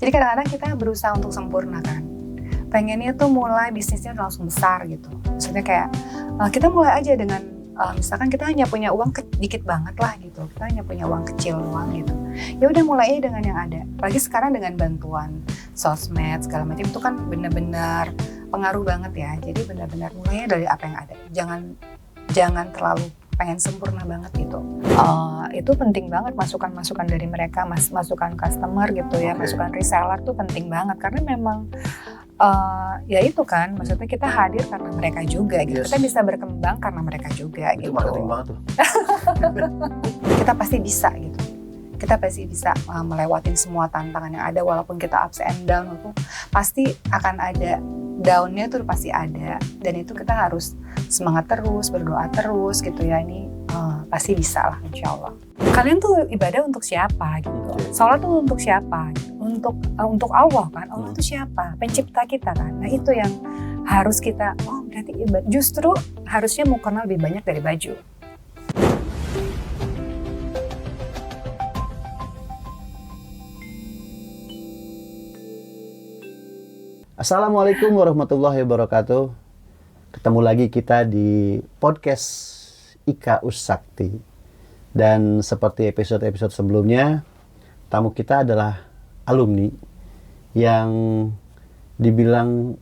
Jadi kadang-kadang kita berusaha untuk sempurna kan. Pengennya tuh mulai bisnisnya langsung besar gitu. Maksudnya kayak kita mulai aja dengan misalkan kita hanya punya uang dikit banget lah gitu. Kita hanya punya uang kecil doang gitu. Ya udah mulai aja dengan yang ada. Apalagi sekarang dengan bantuan sosmed segala macam itu kan benar-benar pengaruh banget ya. Jadi benar-benar mulainya dari apa yang ada. Jangan terlalu pengen sempurna banget gitu. Itu penting banget masukan-masukan dari mereka, masukan customer gitu ya, masukan reseller tuh penting banget karena memang ya itu kan, maksudnya kita hadir karena mereka juga gitu. Kita bisa berkembang karena mereka juga itu gitu. Itu marketing banget tuh. Kita pasti bisa gitu. Kita pasti bisa melewatin semua tantangan yang ada walaupun kita ups and down itu pasti akan ada down-nya tuh pasti ada dan itu kita harus semangat terus, berdoa terus gitu ya. Ini pasti bisa lah insya Allah. Kalian tuh ibadah untuk siapa gitu? Sholat tuh untuk siapa? Untuk Allah kan? Allah itu siapa? Pencipta kita kan? Nah itu yang harus kita, berarti ibadah. Justru harusnya mau kenal lebih banyak dari baju. Assalamualaikum warahmatullahi wabarakatuh. Ketemu lagi kita di podcast Ika Ussakti. Dan seperti episode-episode sebelumnya, tamu kita adalah alumni yang dibilang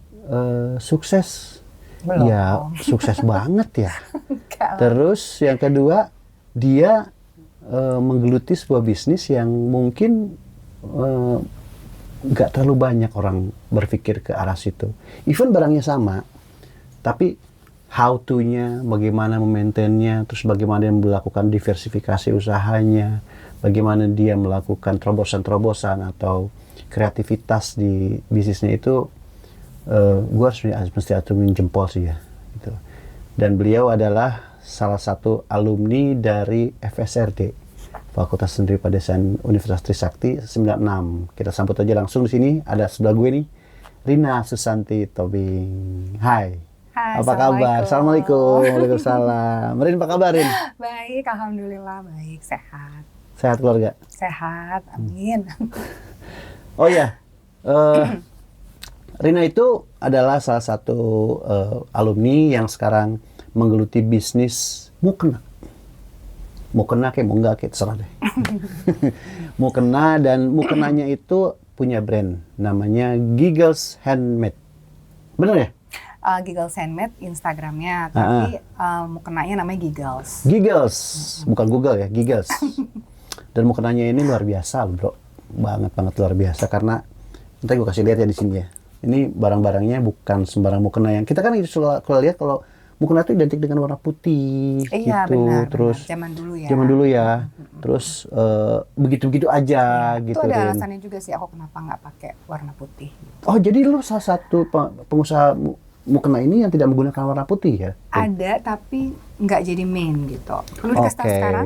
sukses. Belum. Ya, sukses banget ya. Terus yang kedua, dia menggeluti sebuah bisnis yang mungkin nggak terlalu banyak orang berpikir ke arah situ. Even barangnya sama, tapi how to-nya, bagaimana memaintain-nya, terus bagaimana dia melakukan diversifikasi usahanya, bagaimana dia melakukan terobosan-terobosan atau kreativitas di bisnisnya itu, gue harus mesti acungin jempol sih ya. Gitu. Dan beliau adalah salah satu alumni dari FSRD. Fakultas Seni Rupa Desain Universitas Trisakti 96. Kita sambut aja langsung di sini. Ada sebelah gue nih, Rina Susanti Tobing. Hai. Apa kabar? Assalamualaikum. Waalaikumsalam. Rin, apa kabar Rin? Baik, alhamdulillah baik, sehat. Sehat keluarga? Sehat, amin. Oh ya, Rina itu adalah salah satu alumni yang sekarang menggeluti bisnis mukena. Mau kena kayak mau enggak kayak terserah deh. Mau kena, dan mukenanya itu punya brand namanya Giggles Handmade. Bener ya? Giggles Handmade Instagramnya, tapi mukenanya namanya Giggles. Giggles, bukan Google ya, Giggles. Dan mukenanya ini luar biasa loh bro, banget luar biasa karena nanti gue kasih lihat ya di sini ya. Ini barang-barangnya bukan sembarang mukena yang kita kan kalau lihat kalau mukena itu identik dengan warna putih, iya, gitu. Benar, terus zaman dulu ya. Zaman dulu ya. Terus begitu-begitu aja gitu. Itu ada Rin. alasannya juga sih aku kenapa nggak pakai warna putih. Gitu. Oh, jadi lu salah satu pengusaha mukena ini yang tidak menggunakan warna putih ya? Ada, tapi nggak jadi main gitu. Perlu dikasih tahu sekarang?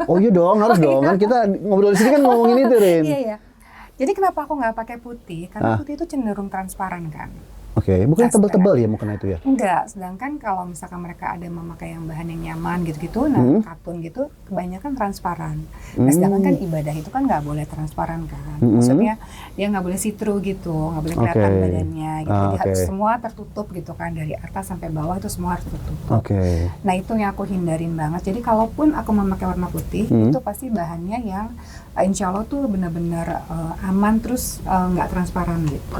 Oh iya dong, harus dong. Kan kita ngobrol di sini kan ngomongin itu, Rin. Iya. Jadi kenapa aku nggak pakai putih? Karena putih itu cenderung transparan kan. Oke, bukan tebal-tebal ya mukena itu ya? Enggak, sedangkan kalau misalkan mereka ada memakai yang bahan yang nyaman gitu-gitu, katun gitu, kebanyakan transparan. Nah, sedangkan kan ibadah itu kan nggak boleh transparan kan. Maksudnya dia nggak boleh see-through gitu, nggak boleh kelihatan badannya gitu. Jadi harus semua tertutup gitu kan, dari atas sampai bawah itu semua harus tertutup. Nah itu yang aku hindarin banget. Jadi kalaupun aku memakai warna putih, itu pasti bahannya yang insya Allah tuh benar-benar aman, terus nggak transparan gitu.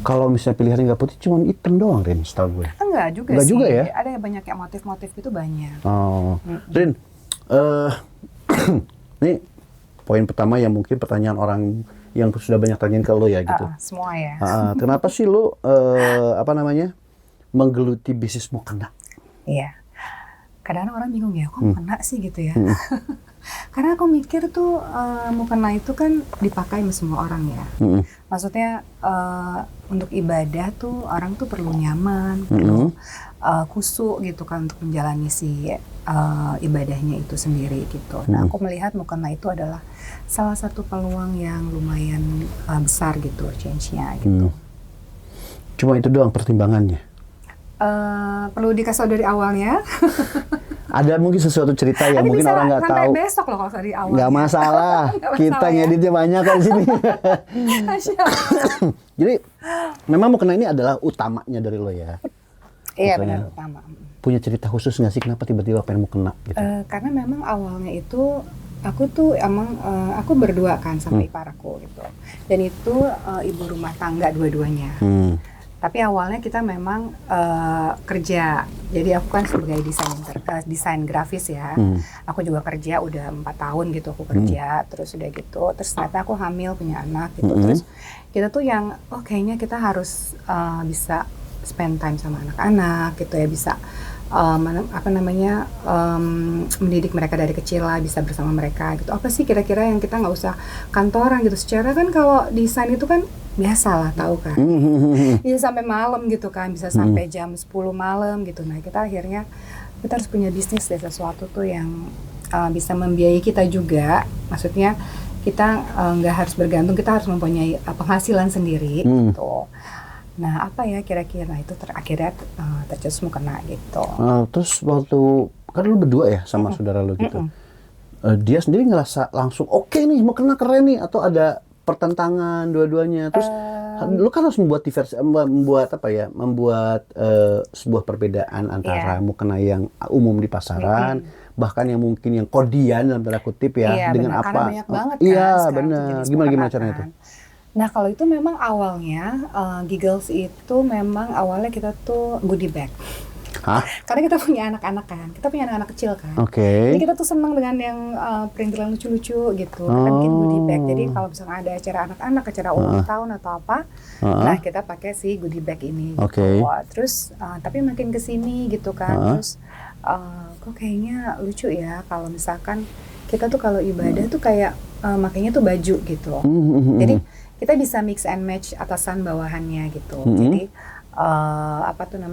Kalau misalnya pilihannya nggak putih, cuma hitam doang, Rin, setahu gue. Enggak juga sih. Juga ya? Ada yang banyak kayak motif-motif itu banyak. Oh, Rin, ini poin pertama yang mungkin pertanyaan orang yang sudah banyak tanyain ke lo ya gitu. Semua ya. Kenapa sih lo menggeluti bisnis mukena? Iya. Kadang-kadang orang bingung ya, kok mukena sih gitu ya. Karena aku mikir tuh mukena itu kan dipakai sama semua orang ya. Maksudnya untuk ibadah tuh orang tuh perlu nyaman, perlu khusyuk gitu kan untuk menjalani si ibadahnya itu sendiri gitu. Nah aku melihat mukena itu adalah salah satu peluang yang lumayan besar gitu change-nya gitu. Cuma itu doang pertimbangannya? Perlu dikasih tahu dari awalnya. Ada mungkin sesuatu cerita yang Nanti mungkin bisa orang nggak sampai tahu. besok loh kalau dari awal. Nggak masalah. Nggak Kita masalah ya. ngeditnya banyak kan di sini. Masya Allah. Jadi memang mukena ini adalah utamanya dari lo ya. Iya Makanya. benar utama. Punya cerita khusus nggak sih kenapa tiba-tiba pengen mukena gitu? Karena memang awalnya itu aku tuh emang aku berdua kan sama ipar aku gitu. Dan itu ibu rumah tangga dua-duanya. Tapi awalnya kita memang kerja. Jadi aku kan sebagai desain grafis ya. Aku juga kerja udah 4 tahun gitu aku kerja. Terus udah gitu. Terus ternyata aku hamil punya anak gitu. Terus kita tuh yang kayaknya kita harus bisa spend time sama anak-anak gitu ya, bisa mendidik mereka dari kecil lah, bisa bersama mereka gitu. Apa sih kira-kira yang kita nggak usah kantoran gitu. Secara kan kalau desain itu kan biasa lah, tahu kan, bisa sampai malam gitu kan, bisa sampai jam 10 malam gitu. Nah kita akhirnya kita harus punya bisnis deh, sesuatu tuh yang bisa membiayai kita juga. Maksudnya kita nggak harus bergantung, kita harus mempunyai penghasilan sendiri gitu. Nah apa ya kira-kira, nah itu akhirnya tercetus mukena gitu. Terus waktu kan lu berdua ya sama saudara lu gitu, dia sendiri ngerasa langsung oke nih mukena keren nih, atau ada pertentangan dua-duanya? Terus lu kan harus membuat sebuah perbedaan antara mukena yang umum di pasaran, bahkan yang mungkin yang kodian dalam tanda kutip ya, dengan bener. apa? Karena banyak banget kan. Iya sekarang tuh benar. jenis Gimana mukena caranya kan. itu? Nah kalau itu memang awalnya Giggles itu memang awalnya kita tuh goodie bag. Hah? Karena kita punya anak-anak kan, kita punya anak-anak kecil kan. Oke. Jadi kita tuh senang dengan yang perintilan lucu-lucu gitu. Kita bikin goodie bag. Jadi kalau misalnya ada acara anak-anak, acara ulang tahun atau apa, nah kita pakai si goodie bag ini. Gitu. Terus tapi makin kesini gitu kan, terus kok kayaknya lucu ya kalau misalkan kita tuh kalau ibadah tuh kayak makanya tuh baju gitu. Jadi kita bisa mix and match atasan bawahannya gitu. Jadi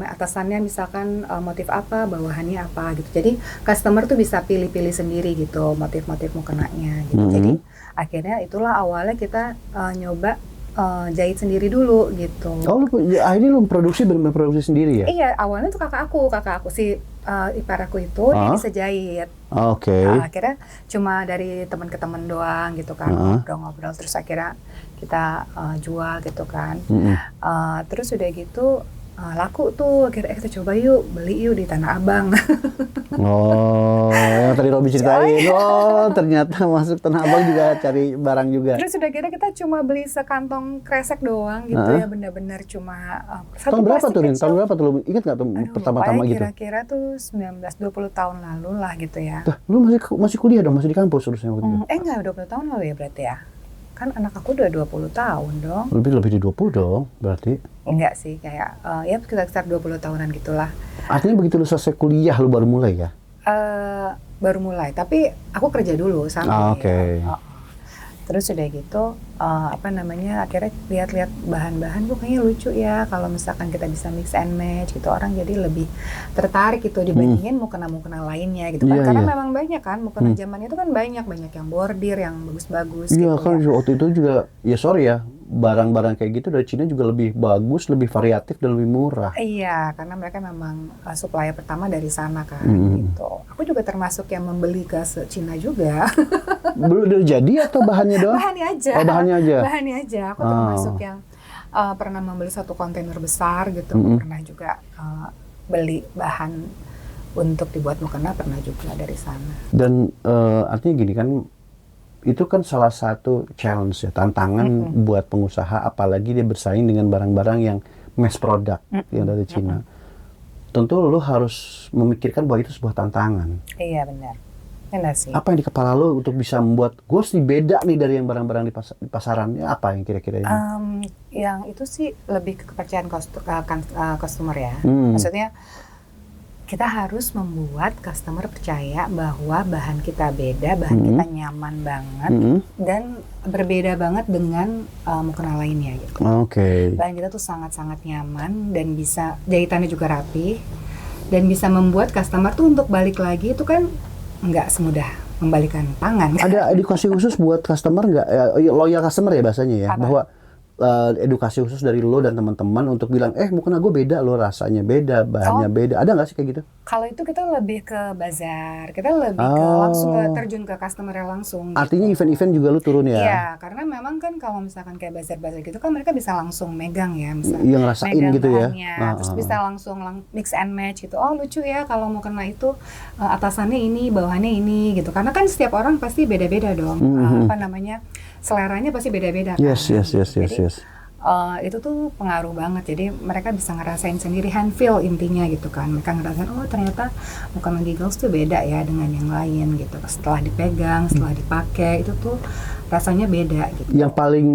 atasannya misalkan motif apa, bawahannya apa gitu. Jadi customer tuh bisa pilih-pilih sendiri gitu motif-motif mukenanya gitu. Jadi akhirnya itulah awalnya kita nyoba jahit sendiri dulu gitu. Oh, akhirnya lu berproduksi sendiri ya? Iya, awalnya tuh kakak aku si ipar aku itu dia bisa jahit. Oke. Akhirnya cuma dari teman ke teman doang gitu kan, ngobrol-ngobrol, terus akhirnya kita jual gitu kan. Terus udah gitu laku tuh, akhirnya kita coba yuk, beli yuk di Tanah Abang. Oh, yang tadi Robi ceritain. Oh, ternyata masuk Tanah Abang juga cari barang juga. Terus udah kira kita cuma beli sekantong kresek doang gitu ya, benar-benar cuma satu tahun berapa plastik tuh, Rin? kecil. Tahun berapa tuh? Lu ingat nggak tuh pertama-tama gitu? Kira-kira tuh 19-20 tahun lalu lah gitu ya. Lu masih kuliah dong, masih di kampus terusnya waktu itu? Enggak, 20 tahun lalu ya berarti ya. Kan anak aku udah 20 tahun dong. Lebih di 20 dong, berarti. Enggak sih, kayak ya sekitar 20 tahunan gitulah. Artinya begitu lu selesai kuliah lu baru mulai ya? Baru mulai, tapi aku kerja dulu sama Oke. Terus udah gitu, akhirnya lihat-lihat bahan-bahan kok kayaknya lucu ya kalau misalkan kita bisa mix and match gitu, orang jadi lebih tertarik gitu dibandingin mukena-mukena lainnya gitu kan. Karena memang banyak kan mukena zaman itu kan banyak yang bordir, yang bagus-bagus Iya gitu kan ya. waktu itu juga, ya sorry ya, barang-barang kayak gitu dari Cina juga lebih bagus, lebih variatif dan lebih murah. Iya, karena mereka memang supplier pertama dari sana kan gitu. Aku juga termasuk yang membeli ke Cina juga. Belum udah jadi atau bahannya doang? Bahannya aja. Oh, bahannya aja. Bahannya aja. Aku termasuk yang pernah membeli 1 kontainer besar gitu. Pernah juga beli bahan untuk dibuat mukena, pernah juga dari sana. Dan artinya gini kan, itu kan salah satu challenge ya, tantangan buat pengusaha, apalagi dia bersaing dengan barang-barang yang mass product yang dari Cina. Tentu lu harus memikirkan bahwa itu sebuah tantangan. Iya benar. Benar sih. Apa yang di kepala lu untuk bisa membuat gue sih beda nih dari yang barang-barang di pasaran? Ya, apa yang kira-kira ini? Yang itu sih lebih ke kepercayaan customer ya. Maksudnya kita harus membuat customer percaya bahwa bahan kita beda, bahan kita nyaman banget dan berbeda banget dengan mukena lainnya gitu. Oke. Bahan kita tuh sangat-sangat nyaman dan bisa jahitannya juga rapi dan bisa membuat customer tuh untuk balik lagi itu kan nggak semudah membalikan tangan. Ada edukasi khusus buat customer nggak? Loyal customer ya bahasanya ya, Apa? bahwa edukasi khusus dari lo dan teman-teman untuk bilang, mukena gue beda lo, rasanya beda, bahannya beda. Ada nggak sih kayak gitu? Kalau itu kita lebih ke bazar, kita lebih ke langsung terjun ke customer langsung. Artinya gitu. event-event juga lu turun ya? Iya, karena memang kan kalau misalkan kayak bazar-bazar gitu kan mereka bisa langsung megang ya, misalnya Yang ngerasain megang gitu ya? bahannya, terus bisa langsung mix and match gitu. Oh lucu ya kalau mau kena itu atasannya ini, bawahannya ini gitu. Karena kan setiap orang pasti beda-beda dong, seleranya pasti beda-beda kan. Yes. Itu tuh pengaruh banget, jadi mereka bisa ngerasain sendiri, hand feel intinya gitu kan. Mereka ngerasain, oh ternyata mukena Giggles tuh beda ya dengan yang lain gitu. Setelah dipegang, setelah dipakai, itu tuh rasanya beda gitu. Yang paling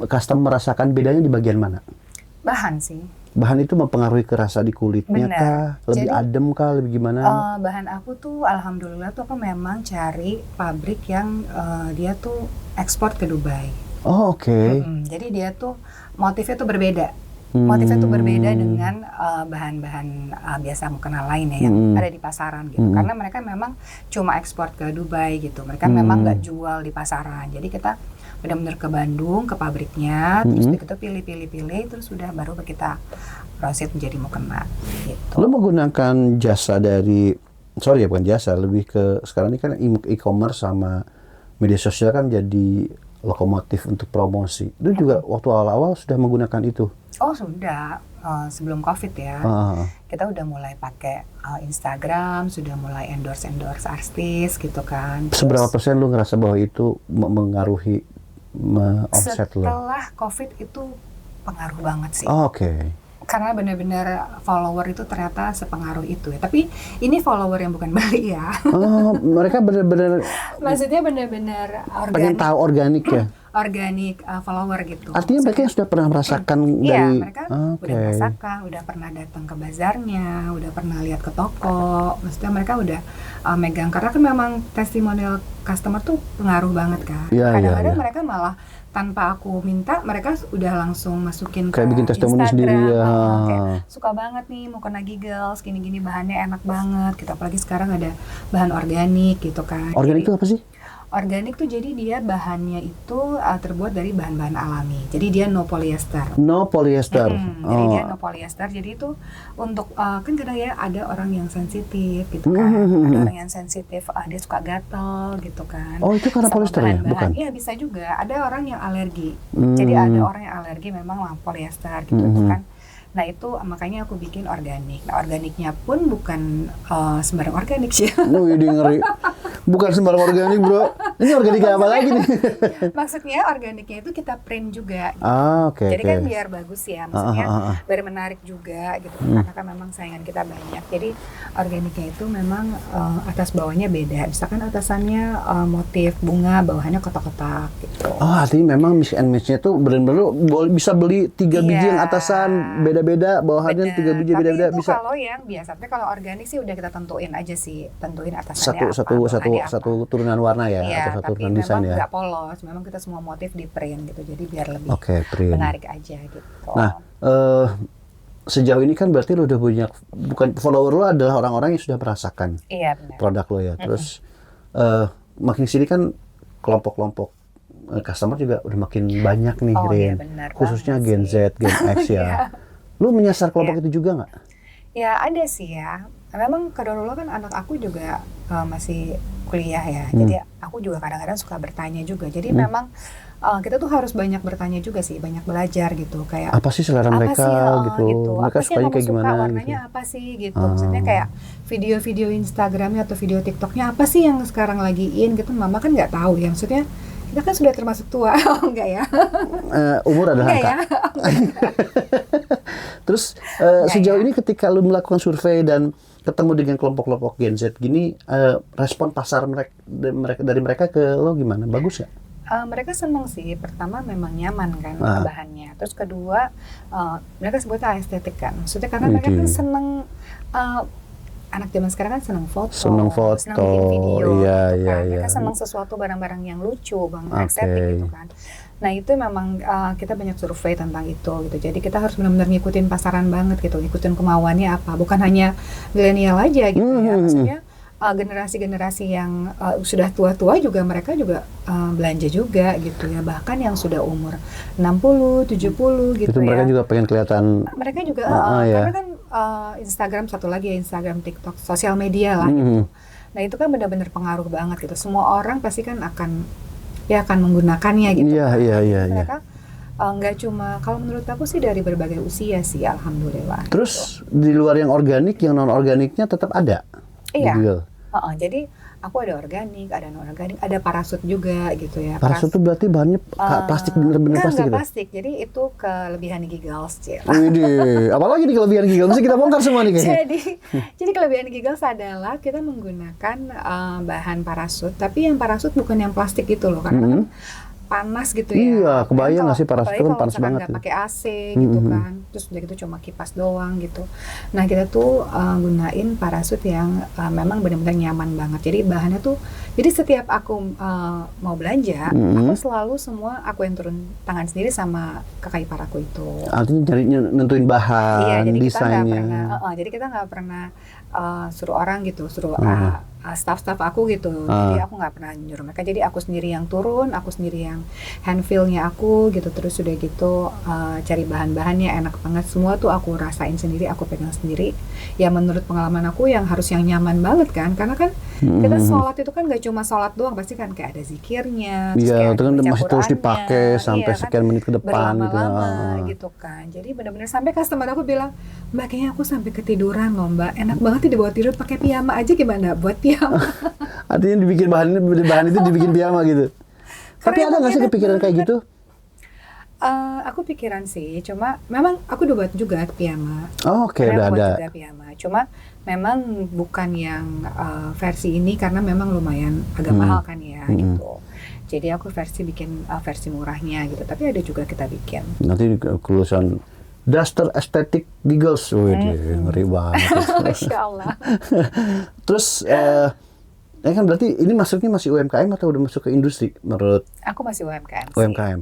customer merasakan bedanya di bagian mana? Bahan sih. Bahan itu mempengaruhi ke rasa di kulitnya kah? Lebih adem kah? Lebih gimana? Bahan aku tuh alhamdulillah tuh aku memang cari pabrik yang dia tuh ekspor ke Dubai. Oh oke. Jadi dia tuh motifnya tuh berbeda. Motifnya tuh berbeda dengan bahan-bahan biasa mukena lain ya yang ada di pasaran gitu. Karena mereka memang cuma ekspor ke Dubai gitu. Mereka memang nggak jual di pasaran. Jadi kita benar-benar ke Bandung, ke pabriknya, terus kita pilih, terus udah baru kita proses menjadi mukena gitu. Lo menggunakan jasa dari, bukan jasa, lebih ke sekarang ini kan e-commerce sama media sosial kan jadi lokomotif untuk promosi. Itu juga waktu awal-awal sudah menggunakan itu? Oh sudah, sebelum COVID ya. Kita udah mulai pakai Instagram, sudah mulai endorse artis gitu kan. Seberapa persen lu ngerasa bahwa itu mengaruhi omset lo? Setelah COVID itu pengaruh banget sih. Oke. Karena benar-benar follower itu ternyata sepengaruh itu ya. Tapi ini follower yang bukan beli ya. Oh, mereka benar-benar maksudnya benar-benar organik. pengen tahu organik ya? Organik follower gitu. Artinya mereka yang sudah pernah merasakan Iya, dari... mereka udah merasakan, udah pernah datang ke bazarnya, udah pernah lihat ke toko. Maksudnya mereka udah megang. Karena kan memang testimonial customer tuh pengaruh banget kan. Kadang-kadang mereka malah tanpa aku minta, mereka udah langsung masukin kayak ke bikin testimoni Instagram, sendiri ya. Kayak suka banget nih mukena Giggles, gini-gini bahannya enak banget gitu. Apalagi sekarang ada bahan organik gitu kan. Organik itu apa sih? Organik tuh jadi dia bahannya itu terbuat dari bahan-bahan alami. Jadi dia no polyester. No polyester. Jadi dia no polyester. Jadi itu untuk kan kadang ya ada orang yang sensitif gitu kan. Ada orang yang sensitif, dia suka gatel gitu kan. Oh itu karena polyester ya? Bukan? Iya bisa juga. Ada orang yang alergi. Jadi ada orang yang alergi memang polyester gitu kan. Nah itu makanya aku bikin organik. Nah organiknya pun bukan sembarang organik sih. Ini ngeri. Bukan sembarang organik bro. Ini organik apa lagi nih? Maksudnya organiknya itu kita print juga. Gitu. Oke. Jadi kan biar bagus ya. Maksudnya biar menarik juga gitu. Karena kan memang saingan kita banyak. Jadi organiknya itu memang atas bawahnya beda. Misalkan atasannya motif bunga, bawahannya kotak-kotak gitu. Oh artinya memang mix and match-nya tuh benar-benar bisa beli 3 biji yang atasan beda-beda, bawahannya 3 biji beda-beda bisa. Kalau yang biasa, tapi kalau organik sih udah kita tentuin aja sih, tentuin atasannya satu turunan warna ya, atau satu turunan desain ya. Tapi memang nggak polos, memang kita semua motif di print gitu, jadi biar lebih menarik aja gitu. Nah, sejauh ini kan berarti lo udah punya, bukan follower lo adalah orang-orang yang sudah merasakan produk lo ya. Terus makin sini kan kelompok-kelompok customer juga udah makin banyak nih, Rin. Khususnya Gen Z, Gen X ya. Lu menyasar kelompok itu juga nggak? Ya ada sih ya. Memang dulu kan anak aku juga masih kuliah ya. Jadi aku juga kadang-kadang suka bertanya juga. Jadi memang kita tuh harus banyak bertanya juga sih, banyak belajar gitu. Kayak apa sih selera mereka gitu? Mereka sukanya kayak gimana? Warnanya gitu. apa sih gitu? Maksudnya kayak video-video Instagramnya atau video TikToknya apa sih yang sekarang lagi in gitu? Mama kan nggak tahu ya. Maksudnya kita kan sudah termasuk tua, enggak ya? Umur adalah angka. Ya? Terus sejauh ini ketika lu melakukan survei dan ketemu dengan kelompok-kelompok Gen Z gini, respon pasar dari mereka ke lo gimana? Bagus ya? Mereka senang sih. Pertama memang nyaman kan bahannya. Terus kedua mereka sebutnya estetik kan. Maksudnya karena mereka kan senang. Anak zaman sekarang kan senang foto, senang bikin video, iya, gitu kan. Iya. Mereka senang sesuatu barang-barang yang lucu, estetik gitu kan. Nah itu memang kita banyak survei tentang itu gitu. Jadi kita harus benar-benar ngikutin pasaran banget gitu, ngikutin kemauannya apa. Bukan hanya milenial aja gitu ya. Maksudnya generasi-generasi yang sudah tua-tua juga mereka juga belanja juga gitu ya, bahkan yang sudah umur 60, 70 gitu Itu mereka ya. juga pengen kelihatan. Mereka juga Ya. karena kan Instagram, satu lagi ya Instagram, TikTok, sosial media lah gitu. Nah itu kan benar-benar pengaruh banget gitu. Semua orang pasti kan akan menggunakannya gitu. Iya, iya, iya, iya. Mereka nggak cuma, kalau menurut aku sih dari berbagai usia sih, alhamdulillah. Terus di luar yang organik, yang non organiknya tetap ada. Iya. Di Google. Jadi aku ada organik, ada non organik, ada parasut juga gitu ya. Parasut itu berarti bahannya plastik, bener-bener plastik Enggak gitu. plastik. Jadi itu kelebihan Giggles, Cil. Widih, apalagi nih kelebihan Giggles, mesti kita bongkar semua nih kayaknya. Jadi kelebihan Giggles adalah kita menggunakan bahan parasut, tapi yang parasut bukan yang plastik gitu loh, karena kan panas gitu ya. Iya, kebayang nggak sih parasut itu kan panas banget. Nggak pakai AC gitu kan, terus udah gitu cuma kipas doang gitu. Nah kita tuh gunain parasut yang memang benar-benar nyaman banget. Jadi bahannya tuh, jadi setiap aku mau belanja, aku selalu semua aku yang turun tangan sendiri sama kakak ipar aku itu. Artinya nentuin bahan, iya, jadi desainnya. Jadi kita nggak pernah suruh orang gitu, suruh staff-staff aku gitu. Jadi aku nggak pernah nyuruh mereka. Jadi aku sendiri yang turun, aku sendiri yang hand feel-nya aku gitu. Terus udah gitu cari bahan-bahannya enak banget. Semua tuh aku rasain sendiri, aku pegang sendiri. Ya menurut pengalaman aku yang harus yang nyaman banget kan. Karena kan kita sholat itu kan nggak cuma sholat doang, pasti kan kayak ada zikirnya. Iya, itu kan baca masih terus dipakai sampai iya, sekian menit ke depan gitu. Berlama-lama gitu kan. Jadi benar-benar sampai customer aku bilang, Mbak kayaknya aku sampai ketiduran loh Mbak. Enak banget nih dibawa tidur, pakai piyama aja gimana? Buat piyama. Artinya dibikin bahan itu dibikin piyama gitu. Tapi ada nggak sih kepikiran kayak gitu? Aku pikiran sih, cuma memang aku udah buat juga piyama. Oh, oke, udah ada. Juga piyama. Cuma memang bukan yang versi ini karena memang lumayan agak mahal kan ya gitu. Jadi aku bikin versi murahnya gitu. Tapi ada juga kita bikin. Nanti kelulusan Duster Aesthetic Giggles, ngeri banget. Masya Allah. Terus, kan berarti ini masuknya masih UMKM atau udah masuk ke industri menurut? Aku masih UMKM. UMKM.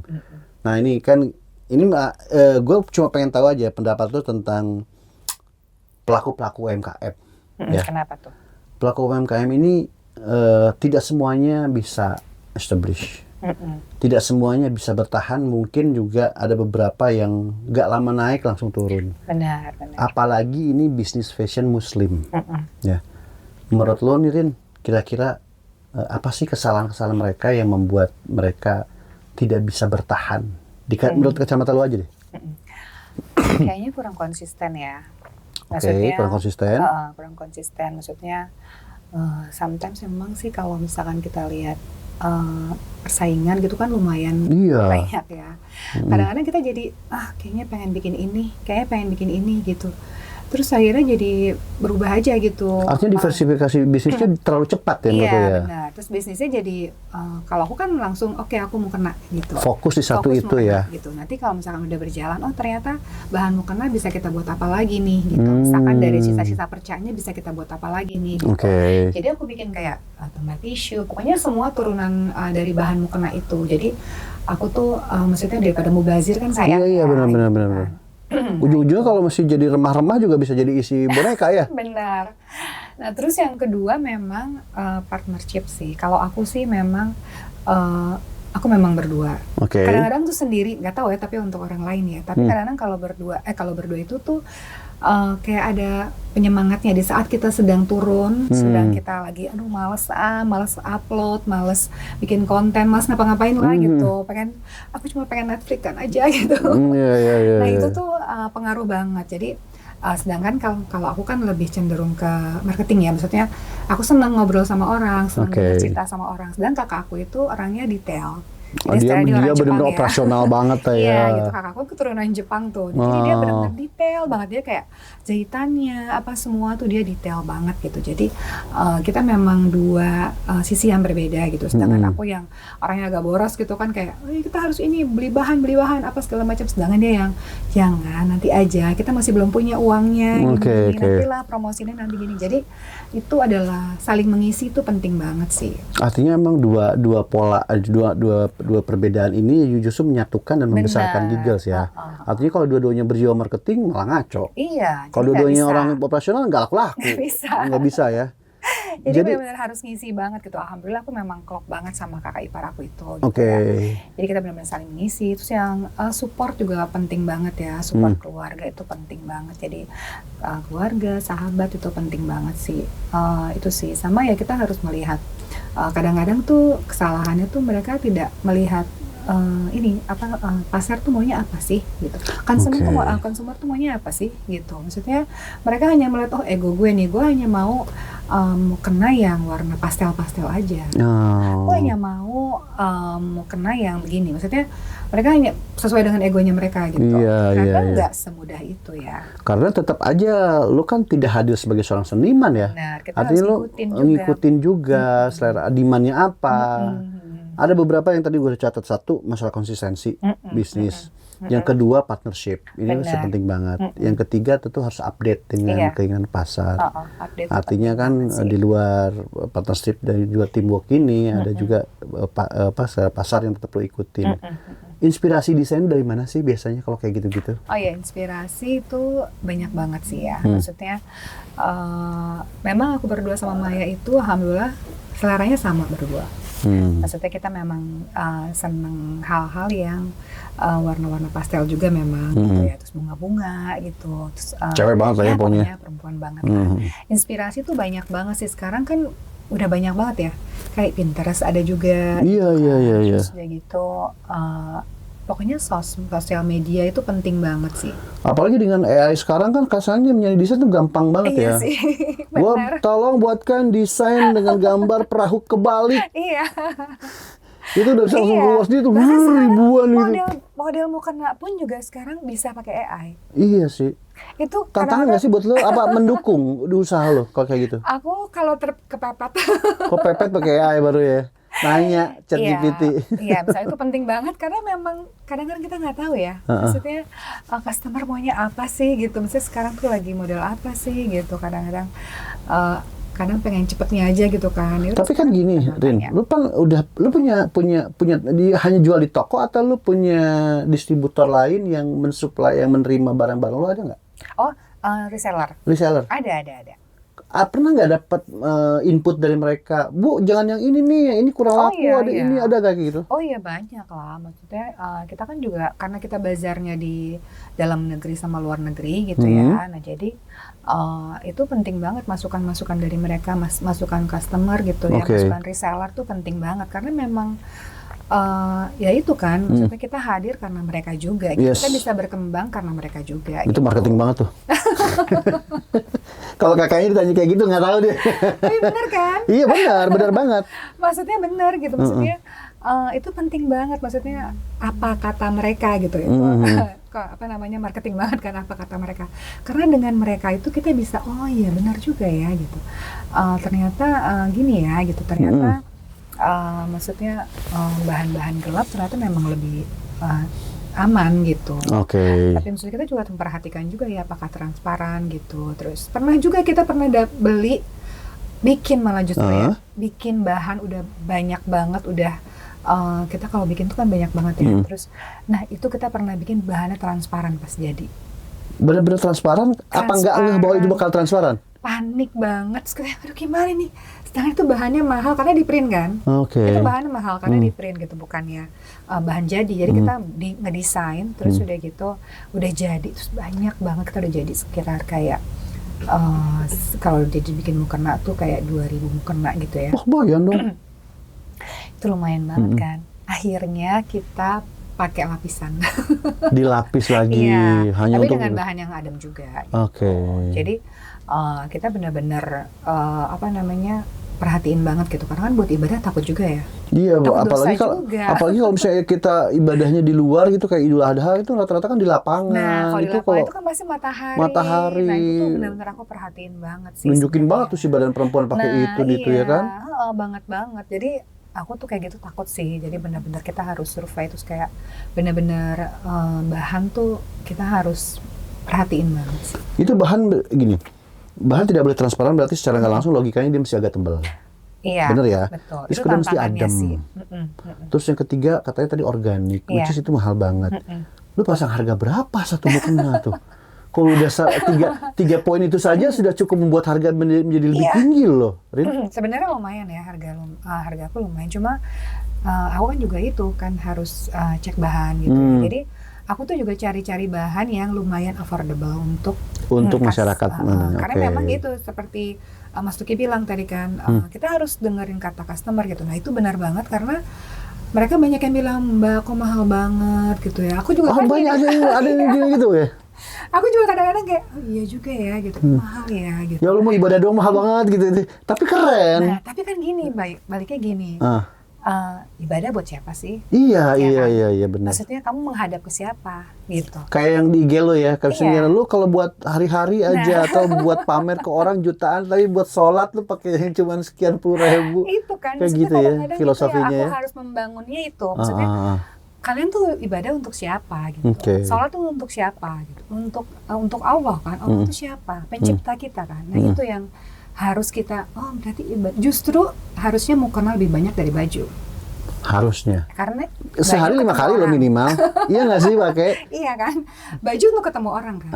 Nah ini kan, gue cuma pengen tahu aja pendapat lo tentang pelaku-pelaku UMKM. Ya. Kenapa tuh? Pelaku UMKM ini tidak semuanya bisa establish. Tidak semuanya bisa bertahan, mungkin juga ada beberapa yang nggak lama naik langsung turun. Benar. Apalagi ini bisnis fashion muslim. Ya. Menurut lo nih Rin, kira-kira apa sih kesalahan-kesalahan mereka yang membuat mereka tidak bisa bertahan? Menurut kacamata lo aja deh. Kayaknya kurang konsisten ya. Maksudnya, kurang konsisten. Kurang konsisten, maksudnya sometimes memang sih kalau misalkan kita lihat persaingan gitu kan lumayan banyak ya. Kadang-kadang kita jadi kayaknya pengen bikin ini gitu. Terus akhirnya jadi berubah aja gitu. Artinya diversifikasi bisnisnya terlalu cepat ya menurut lo ya? Iya benar. Terus bisnisnya jadi kalau aku kan langsung oke, aku mau kena gitu. Fokus di satu itu ya? Gitu. Nanti kalau misalkan udah berjalan, ternyata bahan mukena bisa kita buat apa lagi nih gitu. Misalkan dari sisa-sisa percaknya bisa kita buat apa lagi nih gitu. Jadi aku bikin kayak tomat tisu, pokoknya semua turunan dari bahan mukena itu. Jadi aku tuh maksudnya daripada mubazir kan sayang. Iya benar. Ujung-ujungnya kalau masih jadi remah-remah juga bisa jadi isi boneka ya? Benar. Nah terus yang kedua memang partnership sih. Kalau aku sih memang aku memang berdua. Kadang-kadang tuh sendiri, nggak tahu ya, tapi untuk orang lain ya. Tapi kadang-kadang kalau berdua itu tuh kayak ada penyemangatnya di saat kita sedang turun, sedang kita lagi males upload, males bikin konten, males ngapa-ngapain lah gitu. Aku cuma pengen Netflix kan aja gitu. Nah itu tuh pengaruh banget. Jadi sedangkan kalau aku kan lebih cenderung ke marketing ya, maksudnya aku senang ngobrol sama orang, senang bercerita sama orang. Sedangkan kakak aku itu orangnya detail. Dia benar-benar operasional banget ya. Iya gitu, kakakku keturunan Jepang tuh. Jadi dia benar-benar detail banget, dia kayak jahitannya apa semua tuh dia detail banget gitu. Jadi kita memang dua sisi yang berbeda gitu. Sedangkan aku yang orangnya agak boros gitu kan, kayak kita harus ini beli bahan apa segala macam. Sedangkan dia yang jangan, nanti aja, kita masih belum punya uangnya, nantilah promosinya nanti gini. Jadi itu adalah saling mengisi, itu penting banget sih. Artinya emang dua pola, dua perbedaan ini justru menyatukan dan membesarkan Giggles ya. Artinya kalau dua-duanya berjiwa marketing malah ngaco. Iya. Kalau dua-duanya orang operasional nggak laku-laku. Nggak bisa ya. Jadi benar-benar harus ngisi banget gitu. Alhamdulillah aku memang klop banget sama kakak ipar aku itu gitu Oke. ya. Jadi kita benar-benar saling mengisi. Terus yang support juga penting banget ya. Support keluarga itu penting banget. Jadi keluarga, sahabat itu penting banget sih. Itu sih. Sama ya kita harus melihat kadang-kadang tuh kesalahannya tuh mereka tidak melihat ini apa pasar tuh maunya apa sih gitu. Konsumer tuh maunya apa sih gitu. Maksudnya mereka hanya melihat oh ego gue nih, gue hanya mau kena yang warna pastel-pastel aja. Gue hanya mau kena yang begini. Maksudnya mereka hanya sesuai dengan egonya mereka gitu. Karena nggak semudah itu ya. Karena tetap aja lu kan tidak hadir sebagai seorang seniman ya. Benar, kita artinya harus ngikutin juga selera demandnya apa. Ada beberapa yang tadi gue udah catat. Satu, masalah konsistensi bisnis. Yang kedua, partnership. Ini penting banget. Yang ketiga, tentu harus update dengan keinginan pasar. Artinya kan di luar partnership dan juga teamwork ini, ada juga pasar yang tetap lo ikutin. Inspirasi desain dari mana sih biasanya kalau kayak gitu-gitu? Oh ya, inspirasi itu banyak banget sih ya. Maksudnya, memang aku berdua sama Maya itu, alhamdulillah, seleranya sama berdua. Maksudnya kita memang seneng hal-hal yang warna-warna pastel juga memang gitu ya, terus bunga-bunga gitu, terus cewek banget lah ya pokoknya, perempuan banget lah. Inspirasi tuh banyak banget sih sekarang kan, udah banyak banget ya, kayak Pinterest ada juga. Iya. Terus udah gitu pokoknya sosial media itu penting banget sih. Apalagi dengan AI sekarang kan kasarnya menjadi desain tuh gampang banget ya. Sih. Gua tolong buatkan desain dengan gambar perahu kebalik. Iya. Itu udah bisa langsung keluar sendiri tuh ribuan gitu. Model mukena pun juga sekarang bisa pakai AI. Iya sih. Itu tantangan nggak sih buat lo? Apa mendukung di usaha lo kalau kayak gitu? Aku kalau kepepet. Kok pepet pakai AI baru ya? Nanya ChatGPT. Iya, misalnya itu penting banget karena memang kadang-kadang kita nggak tahu ya. Maksudnya customer maunya apa sih gitu. Misalnya sekarang tuh lagi model apa sih gitu. Kadang-kadang kadang pengen cepetnya aja gitu kan. Itu tapi kan gini, Rin, lu punya hanya jual di toko atau lu punya distributor lain yang mensuplai, yang menerima barang-barang lu, ada nggak? Oh, reseller. Ada. Pernah nggak dapat input dari mereka, Bu, jangan yang ini nih, yang ini kurang laku, ini ada kayak gitu? Oh iya, banyak lah. Maksudnya kita kan juga karena kita bazarnya di dalam negeri sama luar negeri gitu ya. Nah jadi itu penting banget masukan-masukan dari mereka, masukan customer gitu ya, masukan reseller tuh penting banget karena memang ya itu kan, maksudnya kita hadir karena mereka juga, kita bisa berkembang karena mereka juga. Itu gitu. marketing banget tuh. Kalau kakaknya ditanya kayak gitu nggak tahu deh. Tapi bener kan? Iya benar banget. Maksudnya bener gitu, maksudnya itu penting banget, maksudnya apa kata mereka gitu ya. Apa namanya, marketing banget kan apa kata mereka. Karena dengan mereka itu kita bisa, oh iya benar juga ya gitu. Ternyata gini ya gitu, ternyata maksudnya bahan-bahan gelap ternyata memang lebih aman gitu. Tapi maksudnya kita juga memperhatikan juga ya apakah transparan gitu. Terus kita pernah beli, bikin malah justru ya, bikin bahan udah banyak banget, udah kita kalau bikin tuh kan banyak banget ya. Terus, nah itu kita pernah bikin bahannya transparan pas jadi. Bener-bener transparan? Apa nggak ngeh bahwa itu bakal transparan? Panik banget, terus kayak aduh gimana nih, sedangkan itu bahannya mahal karena di print kan. Itu bahannya mahal karena di print gitu, bukannya bahan jadi kita ngedesain terus udah gitu udah jadi, terus banyak banget, kita udah jadi sekitar kayak kalau jadi bikin mukena tuh kayak 2000 mukena gitu ya. Oh lumayan dong. Itu lumayan banget kan. Akhirnya kita pakai lapisan. Dilapis lagi. Hanya tapi untuk dengan bahan yang adem juga. Gitu. Jadi kita benar-benar perhatiin banget gitu, karena kan buat ibadah takut juga ya. Iya, apalagi kalau misalnya kita ibadahnya di luar gitu kayak Idul Adha, itu rata-rata kan di lapangan. Nah, kalau di lapangan itu kan pasti matahari. Nah, itu tuh benar-benar aku perhatiin banget sih. Nunjukin banget tuh si badan perempuan pakai itu ya kan? Banget. Jadi aku tuh kayak gitu takut sih. Jadi benar-benar kita harus survei, terus kayak benar-benar bahan tuh kita harus perhatiin banget sih. Itu bahan gini. Bahan tidak boleh transparan, berarti secara nggak langsung logikanya dia mesti agak tebal. Iya, bener ya? Betul. Terus kedua mesti adem. Terus yang ketiga katanya tadi organik, which is itu mahal banget. Lu pasang harga berapa satu mukena tuh? Kalau udah tiga poin itu saja sudah cukup membuat harga menjadi lebih tinggi loh, Rin. Sebenarnya lumayan ya harga aku lumayan. Cuma aku kan juga itu kan harus cek bahan gitu. Jadi aku tuh juga cari-cari bahan yang lumayan affordable untuk masyarakat. Karena memang gitu seperti Mas Tuki bilang tadi kan, kita harus dengerin kata customer gitu. Nah itu benar banget karena mereka banyak yang bilang, Mbak kok mahal banget gitu ya. Aku juga kan banyak ada yang gitu ya. Aku juga kadang-kadang kayak, oh iya juga ya gitu, mahal ya gitu. Ya lu mau ibadah doang mahal banget gitu. Tapi keren. Nah, tapi kan gini, baliknya gini. Ibadah buat siapa sih? Iya kan? benar. Maksudnya kamu menghadap ke siapa gitu. Kayak yang di IG lo ya, misalnya lu kalau buat hari-hari aja atau buat pamer ke orang jutaan, tapi buat sholat lu pakai yang cuma sekian puluh ribu. Itu kan, kayak gitu ya filosofinya gitu ya. Aku harus membangunnya itu. Maksudnya kalian tuh ibadah untuk siapa gitu. Sholat tuh untuk siapa gitu. Untuk Allah kan. Allah itu siapa? Pencipta kita kan. Nah itu yang harus kita, berarti justru harusnya mau kenal lebih banyak dari baju. Harusnya. Karena sehari 5 kali lo minimal. Iya nggak sih pakai? Iya kan. Baju untuk ketemu orang kan.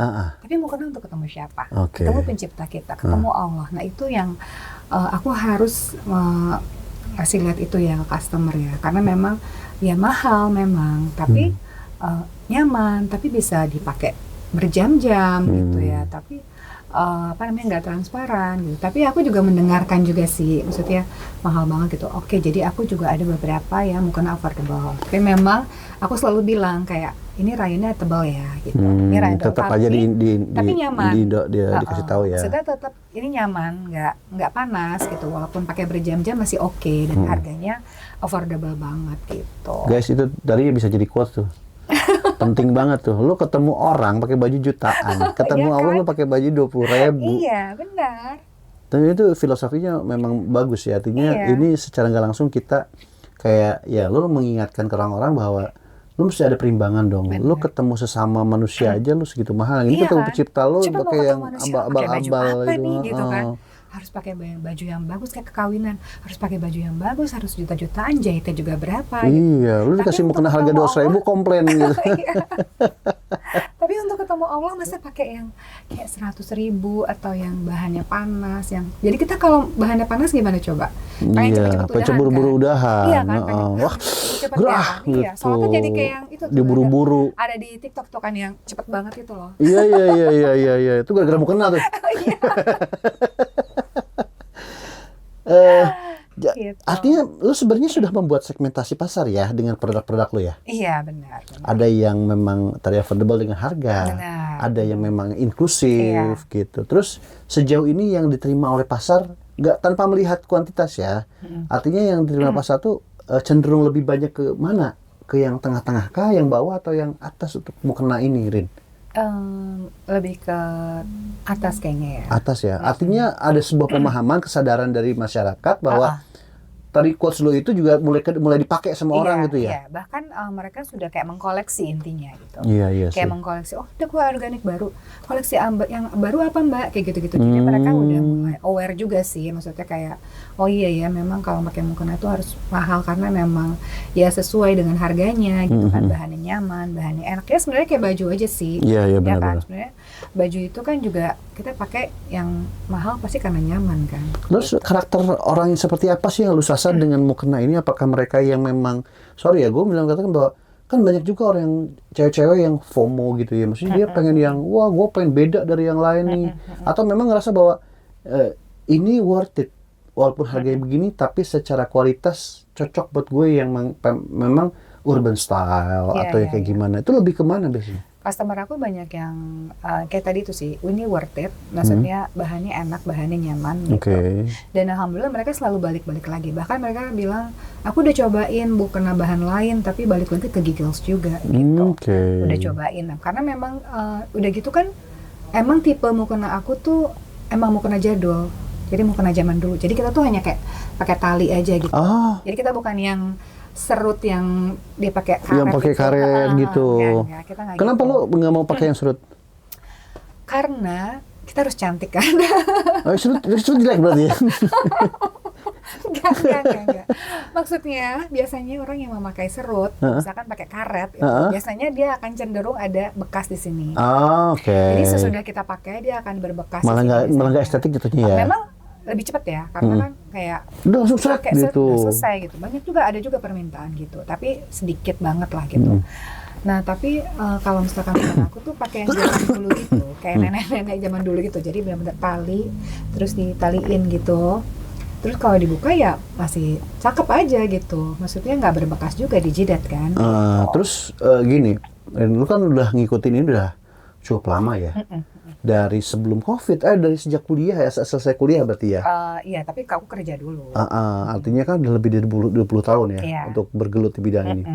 Tapi mau kenal untuk ketemu siapa? Ketemu pencipta kita, ketemu Allah. Nah itu yang aku harus kasih lihat itu ya ke customer ya. Karena memang ya mahal memang, tapi nyaman, tapi bisa dipakai berjam-jam gitu ya. Tapi nggak transparan gitu. Tapi aku juga mendengarkan juga sih, maksudnya mahal banget gitu. Oke, jadi aku juga ada beberapa yang mungkin affordable. Tapi memang aku selalu bilang kayak ini rayonnya tebal ya gitu. Ini rayon tetap tapi, aja tapi nyaman. Dia dikasih tahu ya. Maksudnya tetap ini nyaman, nggak panas gitu. Walaupun pakai berjam-jam masih oke dan harganya affordable banget gitu. Guys, itu dari bisa jadi quotes tuh. Penting banget tuh. Lu ketemu orang pakai baju jutaan, ketemu Allah lu pakai baju 20.000. Iya, benar. Tapi itu filosofinya memang bagus ya. Artinya ini secara nggak langsung kita kayak ya lu mengingatkan ke orang-orang bahwa lu mesti ada perimbangan dong. Bener. Lu ketemu sesama manusia aja lu segitu mahal. Ini ketemu pencipta lu pakai yang abal-abal gitu kan. Harus pakai baju yang bagus kayak kekawinan, harus pakai baju yang bagus, harus juta-jutaan, jahitnya juga berapa iya, lu dikasih mau kena harga 200.000 komplain gitu. Tapi untuk ketemu Allah masa pakai yang kayak 100.000 atau yang bahannya panas yang. Jadi kita kalau bahannya panas gimana coba? Pengen cepet-cepet udahan buru-buru udahan. Iya kan? Wah, cepet gerah ya. gitu. Iya, soalnya jadi kayak yang itu tuh. Diburu-buru. Ada di TikTok tuh kan yang cepet banget itu loh. Iya. Itu gara-gara mau kena tuh. Gitu. Artinya lu sebenarnya sudah membuat segmentasi pasar ya dengan produk-produk lu ya? Iya benar. Ada yang memang tadi affordable dengan harga, ada yang memang inklusif gitu. Terus sejauh ini yang diterima oleh pasar nggak tanpa melihat kuantitas ya, artinya yang diterima pasar tuh cenderung lebih banyak ke mana? Ke yang tengah-tengah kah, yang bawah atau yang atas untuk mukena ini, Rin? Lebih ke atas kayaknya ya. Atas ya. Artinya ada sebuah pemahaman, kesadaran dari masyarakat bahwa tadi quotes lo itu juga mulai dipakai sama orang gitu ya. Iya, bahkan mereka sudah kayak mengkoleksi intinya gitu. Iya kayak sih. Mengkoleksi, ada kue organik baru. Koleksi yang baru apa Mbak? Kayak gitu-gitu. Jadi mereka udah mulai aware juga sih. Maksudnya kayak, oh iya ya memang kalau pakai mukena itu harus mahal karena memang ya sesuai dengan harganya gitu kan. Bahannya nyaman, bahannya enak. Ya sebenarnya kayak baju aja sih. Iya benar. Ya kan? Sebenarnya baju itu kan juga kita pakai yang mahal pasti karena nyaman kan. Terus karakter orang yang seperti apa sih yang lu sasar dengan mukena ini? Apakah mereka yang memang, sorry ya gue bilang katakan bahwa kan banyak juga orang yang cewek-cewek yang FOMO gitu ya, maksudnya dia pengen yang wah gue pengen beda dari yang lain nih, atau memang ngerasa bahwa ini worth it walaupun harganya begini tapi secara kualitas cocok buat gue yang memang urban style atau yang kayak gimana, itu lebih kemana biasanya? Customer aku banyak yang kayak tadi itu sih, ini worth it, maksudnya bahannya enak, bahannya nyaman gitu. Dan alhamdulillah mereka selalu balik-balik lagi. Bahkan mereka bilang, aku udah cobain bukan bahan lain, tapi balik lagi ke Giggles juga gitu. Udah cobain, karena memang udah gitu kan, emang tipe mukena aku tuh emang mukena jadul. Jadi mukena zaman dulu. Jadi kita tuh hanya kayak pakai tali aja gitu. Jadi kita bukan yang serut yang dia pakai karet, yang pakai karet gitu. Kita kenapa gitu. lo nggak mau pakai yang serut? Karena kita harus cantik kan. Serut jelek berarti ya? Enggak. Maksudnya biasanya orang yang memakai serut, misalkan pakai karet, itu, biasanya dia akan cenderung ada bekas di sini. Oke. Jadi sesudah kita pakai dia akan berbekas. Malah nggak estetik jatuhnya ya. Memang lebih cepat ya, karena kan kayak udah langsung seret gitu. Udah selesai gitu. Banyak juga ada juga permintaan gitu, tapi sedikit banget lah gitu. Nah tapi kalau misalkan teman aku tuh pakai yang zaman dulu gitu, kayak nenek-nenek zaman dulu gitu. Jadi benar-benar tali, terus ditaliin gitu. Terus kalau dibuka ya masih cakep aja gitu. Maksudnya nggak berbekas juga di jidat kan. Terus gini, lu kan udah ngikutin ini udah cukup lama ya. Dari sebelum COVID, dari sejak kuliah ya, selesai kuliah berarti ya? Iya, tapi aku kerja dulu. Artinya kan udah lebih dari 20 tahun ya untuk bergelut di bidang ini.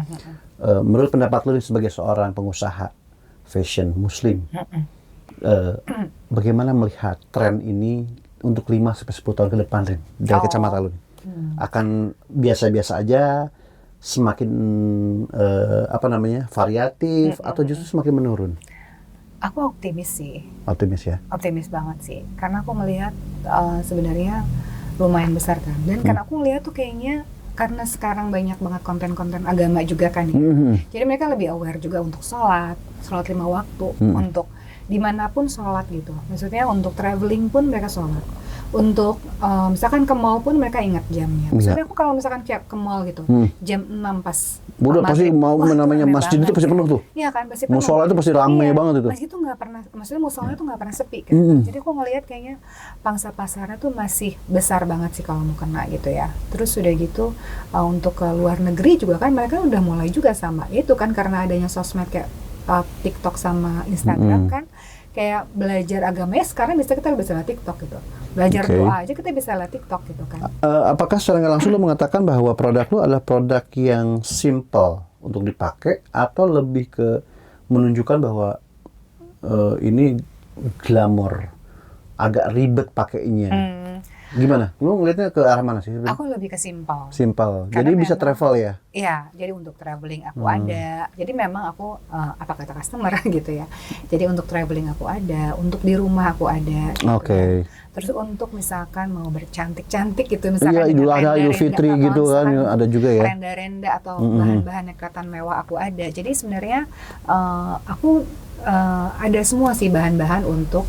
Menurut pendapat lu sebagai seorang pengusaha fashion muslim, bagaimana melihat tren ini untuk 5-10 tahun ke depan, Rin? Dari kacamata lu. Akan biasa-biasa aja, semakin variatif, atau justru semakin menurun? Aku optimis sih. Optimis ya? Optimis banget sih. Karena aku melihat sebenarnya lumayan besar kan. Dan karena aku melihat tuh kayaknya karena sekarang banyak banget konten-konten agama juga kan ya. Jadi mereka lebih aware juga untuk sholat 5 waktu. Untuk dimanapun sholat gitu. Maksudnya untuk traveling pun mereka sholat. Untuk misalkan ke mall pun mereka ingat jamnya. Misalnya aku kalau misalkan ke mall gitu, jam 6 pas udah pasti mau namanya masjid itu pasti penuh tuh. Iya kan, pasti penuh. Musola itu pasti ramai banget itu. Masjid itu nggak pernah, maksudnya musola itu nggak pernah sepi kan. Jadi aku ngelihat kayaknya pangsa pasarnya tuh masih besar banget sih kalau mau kena gitu ya. Terus udah gitu untuk ke luar negeri juga kan mereka udah mulai juga sama itu kan, karena adanya sosmed kayak TikTok sama Instagram kan. Kayak belajar agamanya sekarang bisa kita bisa lihat TikTok gitu. Belajar doa aja kita bisa lihat TikTok gitu kan. Apakah secara nggak langsung lo mengatakan bahwa produk lo adalah produk yang simple untuk dipakai, atau lebih ke menunjukkan bahwa ini glamor, agak ribet pakainya? Gimana? Lo ngelihatnya ke arah mana sih? Aku lebih ke simple. Simple. Jadi bisa travel ya? Iya, jadi untuk traveling aku ada. Jadi memang aku apa kata customer gitu ya. Jadi untuk traveling aku ada, untuk di rumah aku ada. Gitu. Terus untuk misalkan mau bercantik-cantik gitu, misalkan Idul Adha, Idul Fitri gitu kan, ada juga ya. Renda-renda atau bahan-bahan yang kelihatan mewah aku ada. Jadi sebenarnya aku ada semua sih bahan-bahan untuk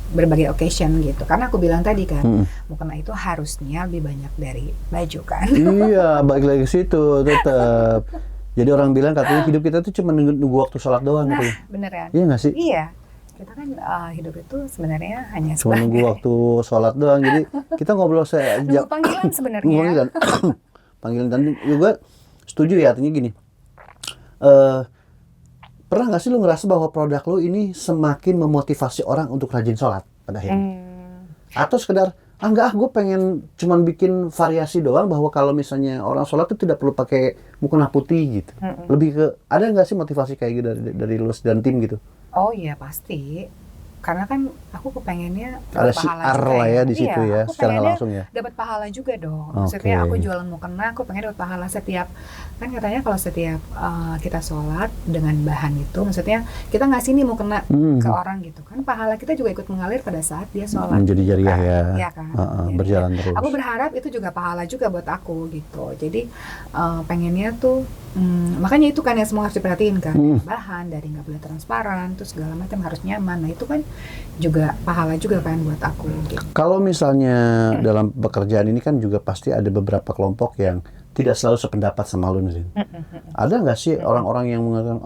berbagai occasion gitu. Karena aku bilang tadi kan, mukena itu harusnya lebih banyak dari baju kan. Iya, balik lagi ke situ tetap. Jadi orang bilang katanya hidup kita tuh cuma nunggu waktu sholat doang. Nah, gitu. beneran. Iya nggak sih? Iya. Kita kan hidup itu sebenarnya hanya cuma nunggu waktu sholat doang. Jadi kita ngobrol nunggu panggilan sebenarnya. Panggilan. Panggilan, dan juga setuju ya, artinya gini. Pernah nggak sih lu ngerasa bahwa produk lu ini semakin memotivasi orang untuk rajin sholat pada akhirnya? Atau sekedar, enggak, gue pengen cuman bikin variasi doang, bahwa kalau misalnya orang sholat itu tidak perlu pakai mukena putih gitu. Lebih ke, ada nggak sih motivasi kayak gitu dari lu dan tim gitu? Oh iya pasti. Karena kan aku kepengennya ada siar lah ya di situ ya, secara langsung ya. Dapat pahala juga dong. Maksudnya aku jualan mukena, aku pengen dapat pahala setiap, kan katanya kalau setiap kita sholat dengan bahan itu, maksudnya kita ngasih nih mukena ke orang gitu kan, pahala kita juga ikut mengalir pada saat dia sholat. Menjadi jariah ya. Iya kan. Berjalan terus. Aku berharap itu juga pahala juga buat aku gitu. Jadi pengennya tuh, makanya itu kan yang semua harus diperhatiin kan, bahan dari nggak boleh transparan, terus segala macam harus nyaman. Nah itu kan juga pahala juga kan buat aku gitu. Kalau misalnya dalam pekerjaan ini kan juga pasti ada beberapa kelompok yang tidak selalu sependapat sama lu nih. Ada nggak sih orang-orang yang mengatakan,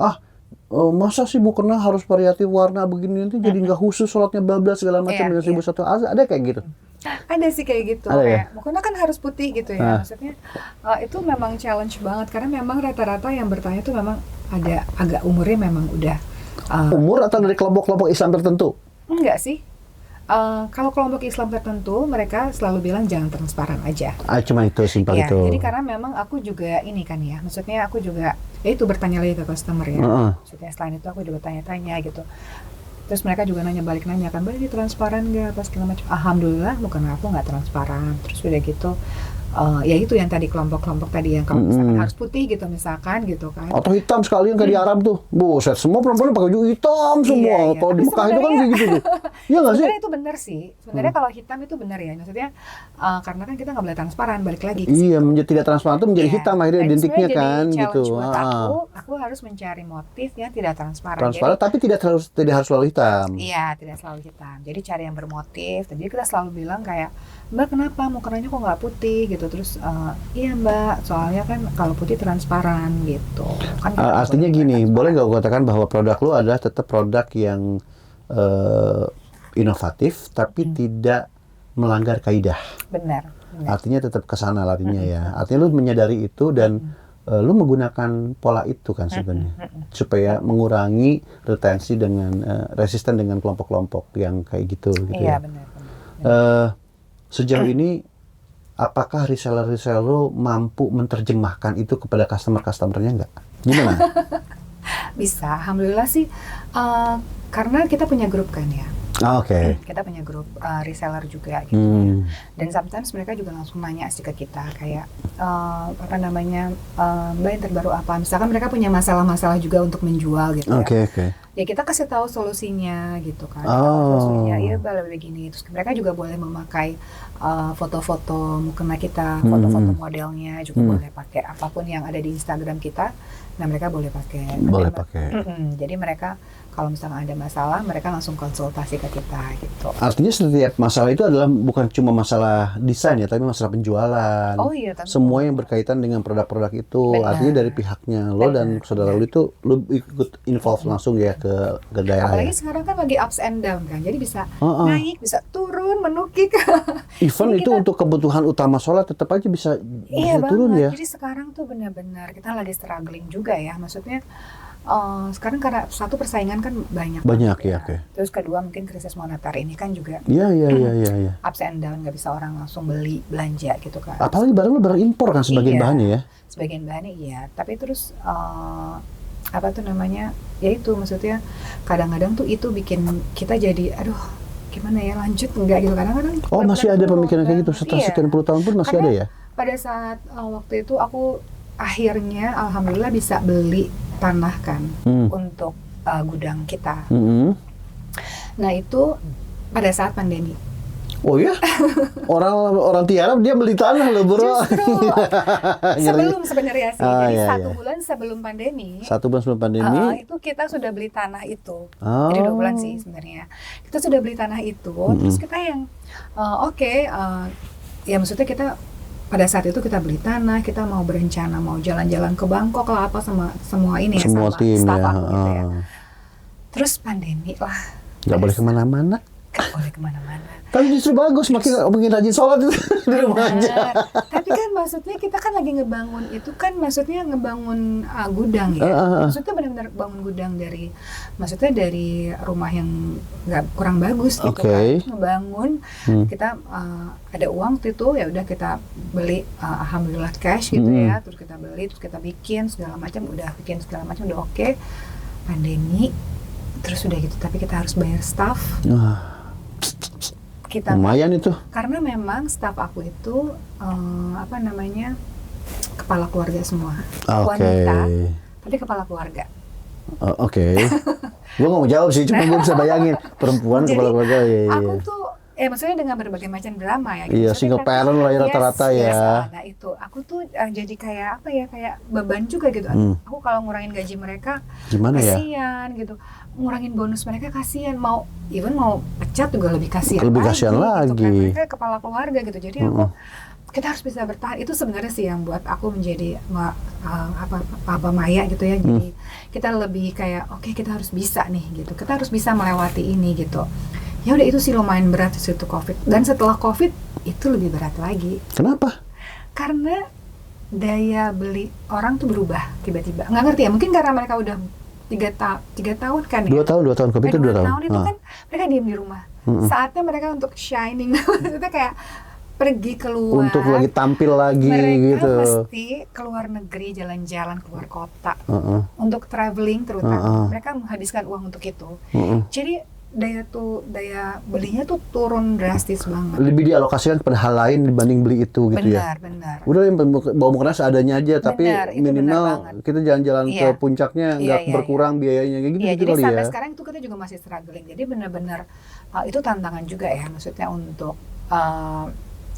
masa sih mukena harus variatif warna begini, nanti jadi nggak khusus sholatnya bablas segala macam dengan 1001. Ada kayak gitu? Ada sih kayak gitu. Kayak mukena kan harus putih gitu ya. Maksudnya itu memang challenge banget, karena memang rata-rata yang bertanya itu memang ada agak umurnya memang udah umur atau dari kelompok-kelompok Islam tertentu? Enggak sih. Kalau kelompok Islam tertentu, mereka selalu bilang jangan transparan aja. Cuma itu, simpel itu. Jadi karena memang aku juga ini kan ya, maksudnya aku juga itu bertanya lagi ke customer ya. Maksudnya selain itu aku juga tanya-tanya gitu. Terus mereka juga balik nanya kan, Mbak ini transparan nggak? Pas segala macam. Alhamdulillah bukan aku nggak transparan. Terus udah gitu, ya itu yang tadi kelompok-kelompok tadi yang kalau misalkan harus putih gitu misalkan gitu kan. Atau hitam sekalian kayak di Arab tuh. Buset, semua perempuan pakai baju hitam semua. Iya. Kalau di Tapi Mekah itu kan sebenarnya- kayak gitu tuh. Iya nggak sih? Sebenarnya itu benar sih. Sebenarnya kalau hitam itu benar ya. Maksudnya karena kan kita nggak boleh transparan, balik lagi ke Iya, situ. menjadi tidak transparan itu menjadi Iya. hitam akhirnya Dan itu identiknya sebenarnya kan jadi gitu. challenge buat aku harus mencari motif yang tidak transparan. Transparan tapi tidak harus selalu hitam. Iya, tidak selalu hitam. Jadi cari yang bermotif. Jadi kita selalu bilang kayak, Mbak kenapa mukeranya kok nggak putih gitu. Terus iya Mbak, soalnya kan kalau putih transparan gitu. Kan kita Artinya boleh gini, transparan. boleh nggak aku katakan bahwa produk lu adalah tetap produk yang inovatif tapi tidak melanggar kaidah. Benar. Artinya tetap ke sana larinya ya. Artinya lu menyadari itu dan lu menggunakan pola itu kan sebenarnya supaya mengurangi retensi dengan resisten dengan kelompok-kelompok yang kayak gitu gitu Iya, ya. benar. Sejauh ini apakah reseller lu mampu menerjemahkan itu kepada customer-customernya nggak? Gimana? Bisa, alhamdulillah sih. Karena kita punya grup kan ya. Oke. Kita punya grup reseller juga gitu ya. Hmm. Dan sometimes mereka juga langsung nanya sih ke kita kayak apa namanya, Mbak yang terbaru apa? Misalkan mereka punya masalah-masalah juga untuk menjual gitu ya. Oke. Ya kita kasih tahu solusinya gitu kan. Oh. Solusinya iya Mbak begini. Terus mereka juga boleh memakai foto-foto mukena kita, foto-foto modelnya juga boleh pakai apapun yang ada di Instagram kita. Nah mereka boleh pakai. Boleh pakai. Jadi mereka kalau misalnya ada masalah, mereka langsung konsultasi ke kita gitu. Artinya setiap masalah itu adalah bukan cuma masalah desain ya, tapi masalah penjualan. Oh iya, tentu. Semua yang berkaitan dengan produk-produk itu. Benar. Artinya dari pihaknya lo dan saudara lo itu lo ikut involve langsung ya ke daerah Apalagi ya. sekarang kan lagi ups and down kan, jadi bisa Heeh. naik, bisa turun, menukik. Even Jadi itu kita- untuk kebutuhan utama sholat tetap aja bisa Iya turun banget. ya. Jadi sekarang tuh benar-benar kita lagi struggling juga ya. Maksudnya sekarang karena satu persaingan kan banyak. Banyak banget ya, oke. Terus kedua mungkin krisis moneter ini kan juga Iya. ups and down, nggak bisa orang langsung beli belanja gitu kan. Apalagi barang lo barang impor kan sebagian Iya. bahannya ya. Sebagian bahannya iya. Tapi terus apa tuh namanya? Ya itu maksudnya kadang-kadang tuh itu bikin kita jadi aduh gimana ya lanjut enggak gitu kadang-kadang. Oh masih ada benar-benar pemikiran kayak gitu turun. setelah Iya. sekian puluh tahun pun masih Karena ada ya. Pada saat waktu itu aku akhirnya alhamdulillah bisa beli tanah kan untuk gudang kita. Nah itu pada saat pandemi. Oh ya? orang Tiara dia beli tanah loh bro. Justru sebelum sebenarnya sih. Ah, Jadi iya, satu iya. bulan sebelum pandemi. 1 bulan sebelum pandemi. Itu kita sudah beli tanah itu. Oh. Jadi 2 bulan sih sebenarnya. Kita sudah beli tanah itu. Terus kita yang ya maksudnya kita pada saat itu kita beli tanah, kita mau berencana mau jalan-jalan ke Bangkok lah apa sama semua ini ya Semua sama tim staff ya. aku gitu ya. Terus pandemi lah. Nggak boleh kemana-mana. Gak boleh kemana-mana. Tapi justru bagus, makin rajin sholat itu di rumah aja. Tapi kan maksudnya kita kan lagi ngebangun itu kan maksudnya ngebangun gudang ya. Maksudnya benar-benar bangun gudang dari rumah yang nggak kurang bagus gitu Oke. kan. Ngebangun kita ada uang waktu itu ya udah kita beli alhamdulillah cash gitu ya. Terus kita beli, terus kita bikin segala macam udah oke. Pandemi terus udah gitu tapi kita harus bayar staff. Kita Lumayan itu. karena memang staf aku itu kepala keluarga semua, Oke. wanita tapi kepala keluarga. Oke. Gue nggak mau jawab sih, cuma gue bisa bayangin perempuan Jadi, kepala keluarga ya. Aku tuh maksudnya dengan berbagai macam drama ya. Iya, Maksudnya single kan- parent lah ya rata-rata ya. Nah itu aku tuh jadi kayak kayak beban juga gitu. Aku kalau ngurangin gaji mereka Gimana ya? kasihan gitu, ngurangin bonus mereka kasihan, mau pecat juga lebih kasihan Lebih kasihan gitu lagi. kan. Mereka kepala keluarga gitu, jadi kita harus bisa bertahan. Itu sebenarnya sih yang buat aku menjadi apa Maya gitu ya. Jadi kita lebih kayak oke, kita harus bisa nih gitu, kita harus bisa melewati ini gitu. Ya udah itu sih lumayan berat situ COVID, dan setelah COVID itu lebih berat lagi. Kenapa? Karena daya beli orang tuh berubah tiba-tiba. Nggak ngerti ya, mungkin karena mereka udah 3 tahun kan ya. 2 tahun COVID itu 2 tahun. Itu kan mereka diem di rumah. Saatnya mereka untuk shining. Maksudnya kayak pergi keluar. Untuk lagi tampil lagi mereka gitu. mesti keluar negeri, jalan-jalan keluar kota. Untuk traveling terutama. Mereka menghabiskan uang untuk itu. Jadi daya belinya tuh turun drastis banget. Lebih dialokasikan pada hal lain dibanding beli itu gitu ya. Benar. Udah yang bawa mukena seadanya aja, tapi Benar, itu benar minimal banget. kita jalan-jalan ke Iya. puncaknya nggak Iya. berkurang biayanya kayak gitu Iya, gitu jadi kali sampai ya. sekarang itu kita juga masih struggling. Jadi benar-benar itu tantangan juga ya, maksudnya untuk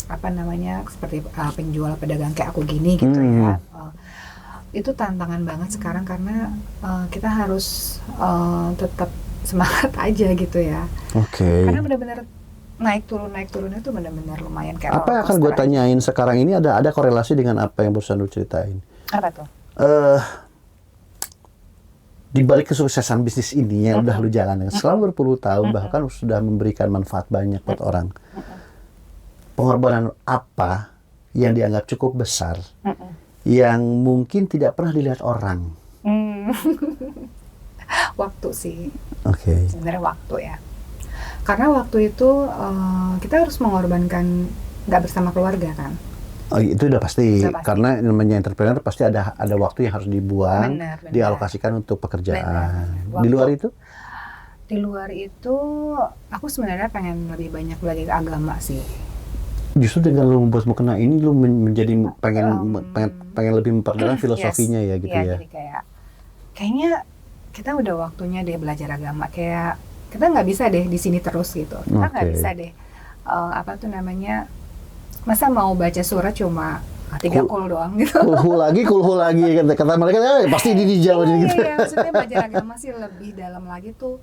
apa namanya seperti penjual pedagang kayak aku gini gitu ya. Itu tantangan banget sekarang karena kita harus tetap semangat aja gitu ya. Oke. Karena benar-benar naik turunnya tuh benar-benar lumayan kayak Apa yang akan gue roller coaster aja. tanyain sekarang ini ada korelasi dengan apa yang barusan lu ceritain. Apa tuh? Di balik kesuksesan bisnis ini yang udah lu jalanin selama berpuluh tahun, bahkan sudah memberikan manfaat banyak buat orang. Pengorbanan apa yang dianggap cukup besar yang mungkin tidak pernah dilihat orang? Waktu sih. Oke. Sebenarnya waktu ya. Karena waktu itu kita harus mengorbankan nggak bersama keluarga kan. Oh, itu udah pasti. Udah pasti. Karena namanya entrepreneur pasti ada waktu yang harus dibuang, Benar. dialokasikan untuk pekerjaan. Benar. Di luar itu? Di luar itu aku sebenarnya pengen lebih banyak belajar agama sih. Justru dengan lu membuat mukena ini lu menjadi pengen lebih memperdalam filosofinya ya gitu ya. Jadi kayaknya kita udah waktunya deh belajar agama. Kayak kita nggak bisa deh di sini terus gitu. Kita nggak Oke. bisa deh apa tuh namanya, masa mau baca surat cuma 3 kul doang gitu. Kulhu lagi kata mereka pasti ini dijawab gitu. Iya, maksudnya belajar agama sih lebih dalam lagi tuh.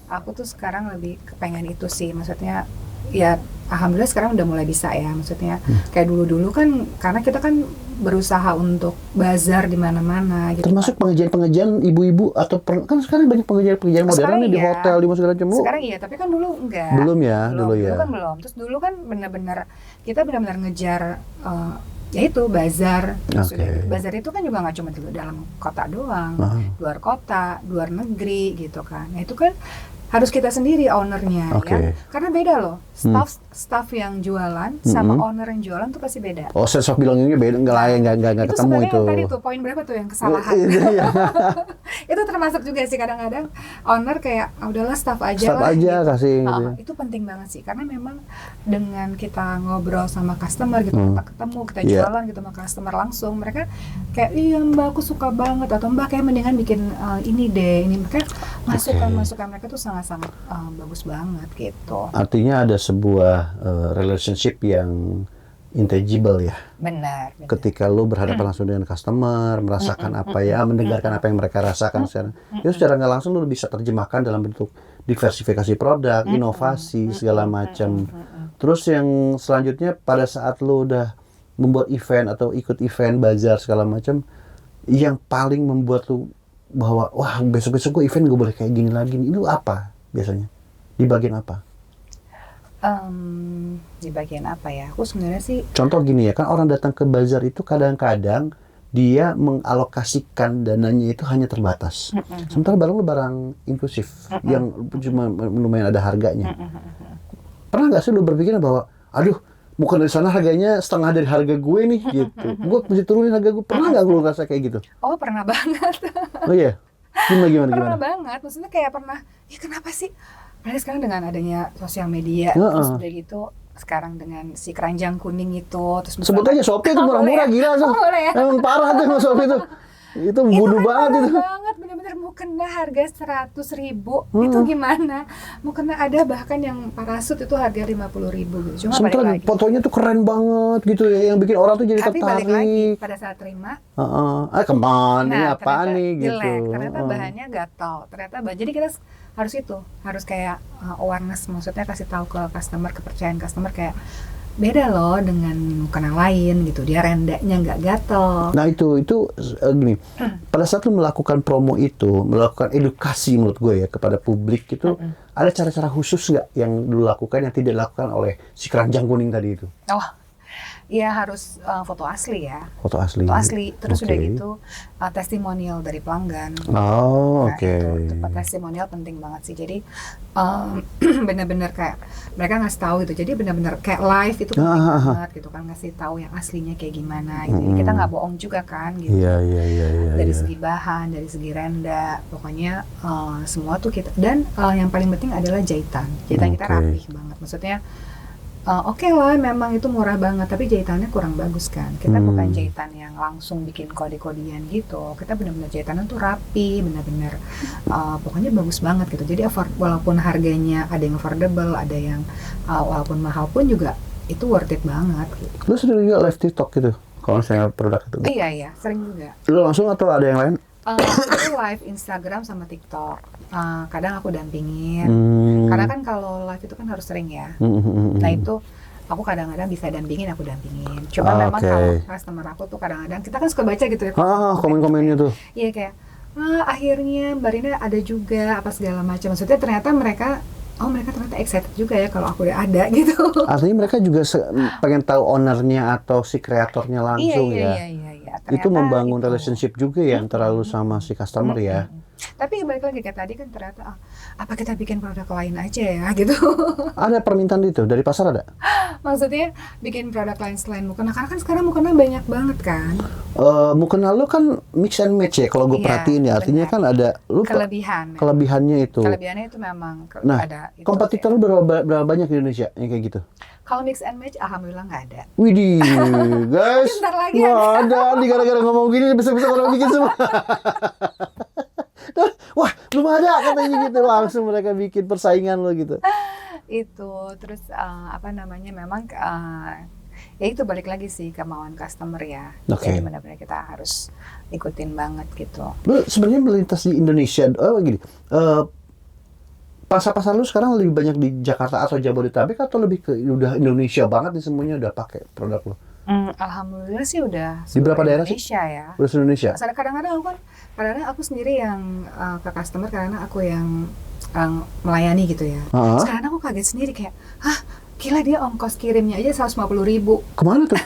Aku tuh sekarang lebih kepengen itu sih, maksudnya ya alhamdulillah sekarang udah mulai bisa ya, maksudnya kayak dulu kan karena kita kan berusaha untuk bazar di mana-mana gitu. Termasuk pengajian-pengajian ibu-ibu atau kan sekarang banyak pengajian-pengajian modern Sekarang nih di iya. hotel di segala macam. Sekarang iya, tapi kan dulu enggak. Belum ya, dulu ya. Dulu kan belum. Terus dulu kan kita benar-benar ngejar ya itu bazar. Oke. Bazar itu kan juga nggak cuma di dalam kota doang, luar kota, luar negeri gitu kan. Nah itu kan harus kita sendiri ownernya Oke. ya. Karena beda loh, staff yang jualan sama owner yang jualan tuh pasti beda. Oh, sense of belonging-nya beda, nggak ketemu sebenarnya itu. yang tadi tuh poin berapa tuh yang kesalahan? Iya. Itu termasuk juga sih kadang-kadang owner kayak udahlah staff aja Staff lah. aja gitu. kasih. Itu penting banget sih karena memang dengan kita ngobrol sama customer gitu, kita ketemu, kita jualan gitu sama customer langsung, mereka kayak iya Mbak aku suka banget, atau Mbak kayak mendingan bikin ini deh, ini mereka masukan mereka tuh sangat bagus banget gitu. Artinya ada sebuah relationship yang intangible ya. Benar. Ketika lo berhadapan langsung dengan customer, merasakan apa ya, mendengarkan apa yang mereka rasakan secara, itu secara nggak langsung lo bisa terjemahkan dalam bentuk diversifikasi produk, inovasi segala macam. Terus yang selanjutnya pada saat lo udah membuat event atau ikut event bazar segala macam, yang paling membuat lo bahwa wah besok-besok gue event gue boleh kayak gini lagi, itu apa biasanya? Di bagian apa? Di bagian apa ya? Aku sebenarnya sih Contoh gini ya, kan orang datang ke bazar itu kadang-kadang dia mengalokasikan dananya itu hanya terbatas. Sementara barang lu barang inklusif yang cuma lumayan ada harganya. Pernah nggak sih lu berpikir bahwa, aduh, bukan dari sana harganya setengah dari harga gue nih gitu. Gue mesti turunin harga gue. Pernah nggak lu ngerasa kayak gitu? oh pernah banget. Oh iya, gimana? Pernah banget, maksudnya kayak pernah, ya kenapa sih? Padahal sekarang dengan adanya sosial media, terus udah gitu, sekarang dengan si keranjang kuning itu, terus Sebut aja Shopee itu murah-murah gila tuh. boleh ya? Emang parah tuh sama Shopee itu. Itu bunuh banget itu. Parah banget, bener-bener mau kena harga 100.000, itu gimana? Mau kena ada bahkan yang parasut itu harga 50.000 gitu. Cuma Sementara balik lagi. fotonya tuh keren banget gitu ya, yang bikin orang tuh jadi Tapi balik lagi tertarik. pada saat terima, Kemana ini apaan ternyata nih gitu. jelek, ternyata bahannya gatal, jadi kita harus kayak awareness, maksudnya kasih tahu ke customer, kepercayaan customer kayak beda loh dengan mukena lain gitu, dia rendahnya nggak gatal. Nah itu gini, pada saat lu melakukan promo itu, melakukan edukasi menurut gue ya kepada publik itu, ada cara-cara khusus nggak yang lu lakukan yang tidak dilakukan oleh si keranjang kuning tadi itu? Oh, Iya harus foto asli ya. Foto asli. Foto asli. Terus Oke. udah gitu testimonial dari pelanggan. Oh, Nah, oke. itu testimonial penting banget sih. Jadi benar-benar kayak mereka ngasih tahu gitu. Jadi benar-benar kayak live itu penting banget gitu kan, ngasih tahu yang aslinya kayak gimana gitu. Jadi kita nggak bohong juga kan gitu. Iya. Dari Iya. segi bahan, dari segi renda, pokoknya semua tuh kita. Dan yang paling penting adalah jahitan. Jahitan kita Oke. rapih banget. Maksudnya oke lah, memang itu murah banget, tapi jahitannya kurang bagus kan. Kita bukan jahitan yang langsung bikin kode-kodean gitu. Kita benar-benar jahitannya tuh rapi, benar-benar pokoknya bagus banget gitu. Jadi walaupun harganya ada yang affordable, ada yang walaupun mahal pun juga itu worth it banget gitu. Lu sendiri juga live TikTok gitu? Kalau misalnya produk itu? Iya, sering juga. Lu langsung atau ada yang lain? Aku live Instagram sama TikTok. Kadang aku dampingin. Karena kan kalau live itu kan harus sering ya. Nah itu aku kadang-kadang bisa dampingin, aku dampingin. Cuma memang kalau customer aku tuh kadang-kadang kita kan suka baca gitu ya. Komen-komennya tuh. Iya kayak, akhirnya Mbak Rina ada juga apa segala macam. Maksudnya ternyata mereka ternyata excited juga ya kalau aku udah ada gitu. Artinya mereka juga pengen tahu ownernya atau si kreatornya langsung ya. Iya. Itu membangun itu. relationship juga ya antara lu sama si customer ya. Tapi balik lagi kayak tadi kan ternyata apa kita bikin produk lain aja ya gitu. Ada permintaan itu dari pasar ada? Maksudnya bikin produk lain selain mukena, karena kan sekarang mukena banyak banget kan. Mukena lu kan mix and match ya kalau gue Iya, perhatiin ya. Artinya benar. kan ada lu kelebihannya itu. Kelebihannya itu memang Nah, ada. Itu kompetitor lu berapa banyak di Indonesia yang kayak gitu? kalau mix and match alhamdulillah nggak ada. Widih, guys. Bentar lagi Wah, ada nih gara-gara ngomong gini besok-besok orang bikin semua. Wah, belum ada katanya gitu. Langsung mereka bikin persaingan lo gitu. Itu terus apa namanya memang ya itu balik lagi sih kemauan customer ya. Oke. Jadi benar-benar kita harus ikutin banget gitu. Lu sebenarnya melintas di Indonesia. Gini. Pasar-pasar lu sekarang lebih banyak di Jakarta atau Jabodetabek atau lebih ke udah Indonesia banget nih semuanya udah pakai produk lo? Alhamdulillah sih udah Di berapa daerah sih? Indonesia ya. Udah se Indonesia? Kadang-kadang aku sendiri yang ke customer, karena aku yang melayani gitu ya. Ah. Terus kadang aku kaget sendiri kayak, gila dia ongkos kirimnya aja 150.000. Kemana tuh?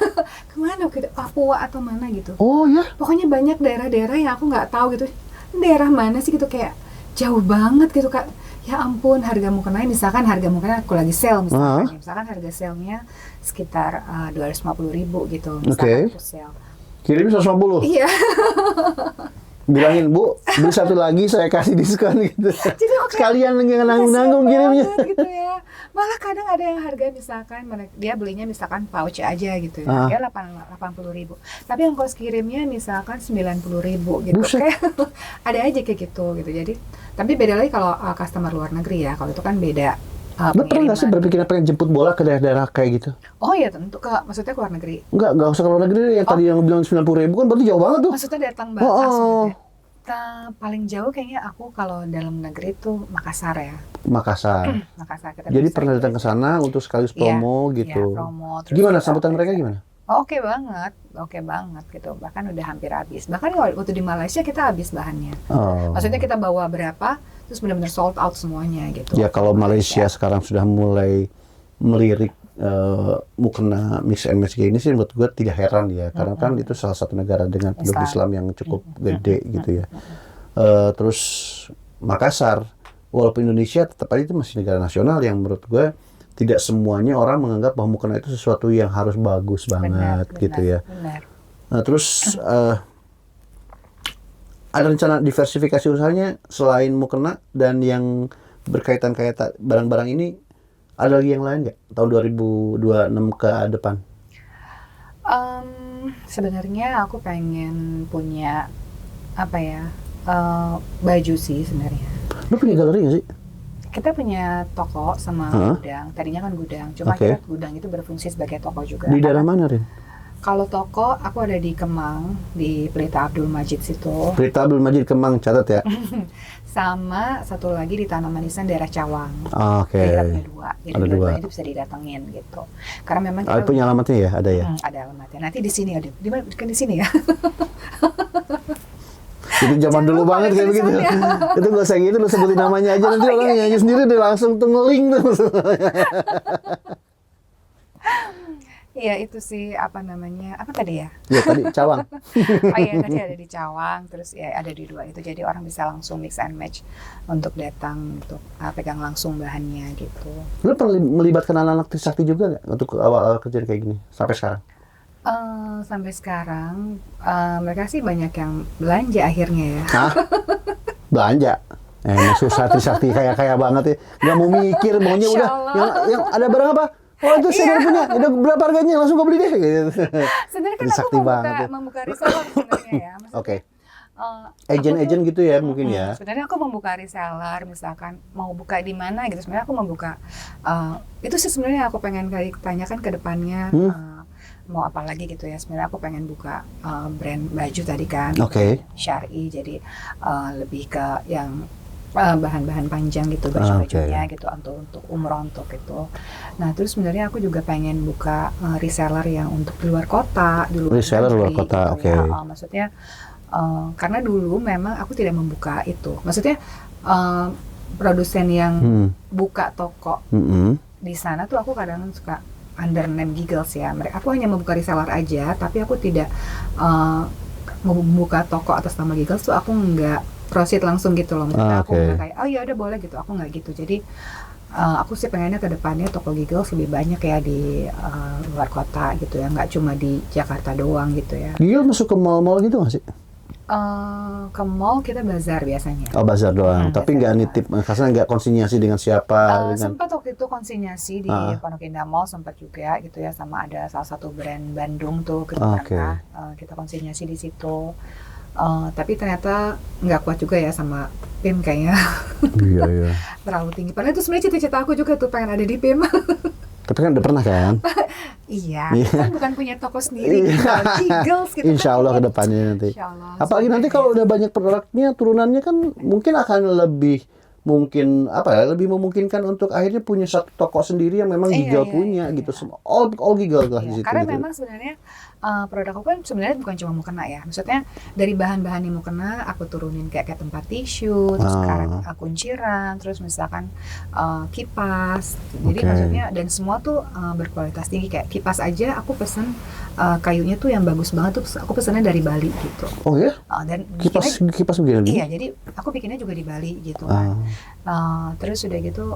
Kemana gitu? Papua atau mana gitu. Oh ya? Pokoknya banyak daerah-daerah yang aku nggak tahu gitu. Daerah mana sih gitu, kayak jauh banget gitu Kak. Ya ampun, harga mukena misalkan aku lagi sale misalkan. Misalkan harga sale-nya sekitar 250.000 gitu. Misalkan aku sale. Kirim 150? Iya. Bilangin, Bu, beli satu lagi saya kasih diskon gitu. Jadi sekalian nanggung-nanggung kirimnya. Gitu ya. Malah kadang ada yang harga misalkan dia belinya misalkan pouch aja gitu ya. Dia 80.000. Tapi ongkos kirimnya misalkan 90.000 gitu. Kayak ada aja kayak gitu. Jadi tapi beda lagi kalau customer luar negeri ya. Kalau itu kan beda. Lu pernah nggak sih berpikir pengen jemput bola ke daerah-daerah kayak gitu? Oh iya tentu, maksudnya ke luar negeri. Nggak usah ke luar negeri. Yang tadi yang bilang 90.000 kan berarti jauh banget tuh. Maksudnya datang maksudnya. Paling jauh kayaknya aku kalau dalam negeri tuh Makassar ya. Makassar. Kita jadi pernah datang ke sana untuk sekaligus promo gitu. Iya, promo. Gimana sambutan mereka gimana? Oke banget gitu. Bahkan udah hampir habis. Bahkan waktu di Malaysia kita habis bahannya. Maksudnya kita bawa berapa, terus benar-benar sold out semuanya gitu. Ya kalau Malaysia sekarang sudah mulai melirik mukena mix and match kayak ini sih menurut gue tidak heran ya, karena kan itu salah satu negara dengan penduduk Islam yang cukup gede gitu ya. Terus Makassar, walaupun Indonesia tetap aja itu masih negara nasional yang menurut gue tidak semuanya orang menganggap bahwa mukena itu sesuatu yang harus bagus banget gitu ya. Nah, terus ada rencana diversifikasi usahanya selain mukena dan yang berkaitan kayak barang-barang ini, ada lagi yang lain nggak tahun 2026 ke depan? Sebenarnya aku pengen punya baju sih sebenarnya. Lu punya galeri nggak sih? Kita punya toko sama gudang. Tadinya kan gudang, cuma kita gudang itu berfungsi sebagai toko juga. Di daerah mana, Rin? Kalau toko, aku ada di Kemang, di Pelita Abdul Majid situ. Pelita Abdul Majid Kemang, catat ya. Sama satu lagi di Tanah Manisan daerah Cawang. Oke. Jadi ada dua. Jadi ada dua. Itu bisa didatengin gitu. Karena memang kita punya alamatnya ya, ada ya. Ada alamatnya. Nanti di sini ada. Di sini ya. Itu zaman dulu banget kayak begitu. Itu nggak usah gitu, lu sebutin namanya aja, nanti orang nyanyi sendiri dia langsung tuh ngeling tuh. Iya itu sih apa namanya, apa tadi ya? Ya tadi Cawang. Oh iya tadi ada di Cawang, terus ya ada di dua itu, jadi orang bisa langsung mix and match untuk datang untuk pegang langsung bahannya gitu. Lu pernah melibatkan anak-anak Trisakti juga nggak untuk awal-awal kerja kayak gini sampai sekarang? Sampai sekarang mereka sih banyak yang belanja akhirnya ya. Hah? Belanja? Susah Trisakti kaya banget ya. Nggak mau mikir, maunya udah yang ada barang apa? Oh itu saya punya, udah berapa harganya? Langsung gue beli deh. Gitu. Sebenarnya kan Trisakti aku banget ya. membuka reseller sebenarnya ya. Oke. Agent-agent gitu ya mungkin ya. Sebenarnya aku membuka reseller, misalkan mau buka di mana gitu. Sebenarnya aku membuka itu sih sebenarnya aku pengen tanyakan ke depannya. Mau apa lagi gitu ya, sebenarnya aku pengen buka brand baju tadi kan, syar'i, jadi lebih ke yang bahan-bahan panjang gitu, baju-bajunya gitu untuk umroh untuk itu. Nah terus sebenarnya aku juga pengen buka reseller yang untuk di luar kota, di luar reseller luar kota, gitu ya. Maksudnya karena dulu memang aku tidak membuka itu, maksudnya produsen yang buka toko di sana tuh aku kadang suka under name Giggles ya. Aku hanya membuka reseller aja, tapi aku tidak membuka toko atas nama Giggles tuh aku nggak proceed langsung gitu loh. Maksudnya aku nggak kayak, oh ya udah boleh gitu, aku nggak gitu. Jadi aku sih pengennya ke depannya toko Giggles lebih banyak ya di luar kota gitu ya, nggak cuma di Jakarta doang gitu ya. Giggles masuk ke mall-mall gitu nggak sih? Ke mall kita bazar biasanya. Oh bazar doang, tapi nggak nitip, karena nggak konsinyasi dengan siapa. Sempat waktu itu konsinyasi di Pondok Indah Mall, sempat juga gitu ya, sama ada salah satu brand Bandung tuh kita konsinyasi di situ. Tapi ternyata nggak kuat juga ya sama PIM kayaknya. Iya. Terlalu tinggi. Padahal itu sebenarnya cita-cita aku juga tuh pengen ada di PIM. Tapi kan udah pernah kan? Iya, kan bukan punya toko sendiri, Giggles gitu. Insya Allah ke depannya nanti. Apalagi nanti kalau udah banyak produknya, turunannya kan mungkin akan lebih lebih memungkinkan untuk akhirnya punya satu toko sendiri yang memang Giggles punya gitu. All Giggles lah di situ. Karena gitu. memang sebenarnya produk aku kan sebenarnya bukan cuma mukena ya. Maksudnya dari bahan-bahan yang mukena aku turunin kayak tempat tisu, terus kunciran, terus misalkan kipas. Jadi maksudnya dan semua tuh berkualitas tinggi. Kayak kipas aja aku pesen kayunya tuh yang bagus banget tuh, aku pesennya dari Bali gitu. Oh ya? Dan kipas begini? Iya, jadi aku bikinnya juga di Bali gitu kan. Terus udah gitu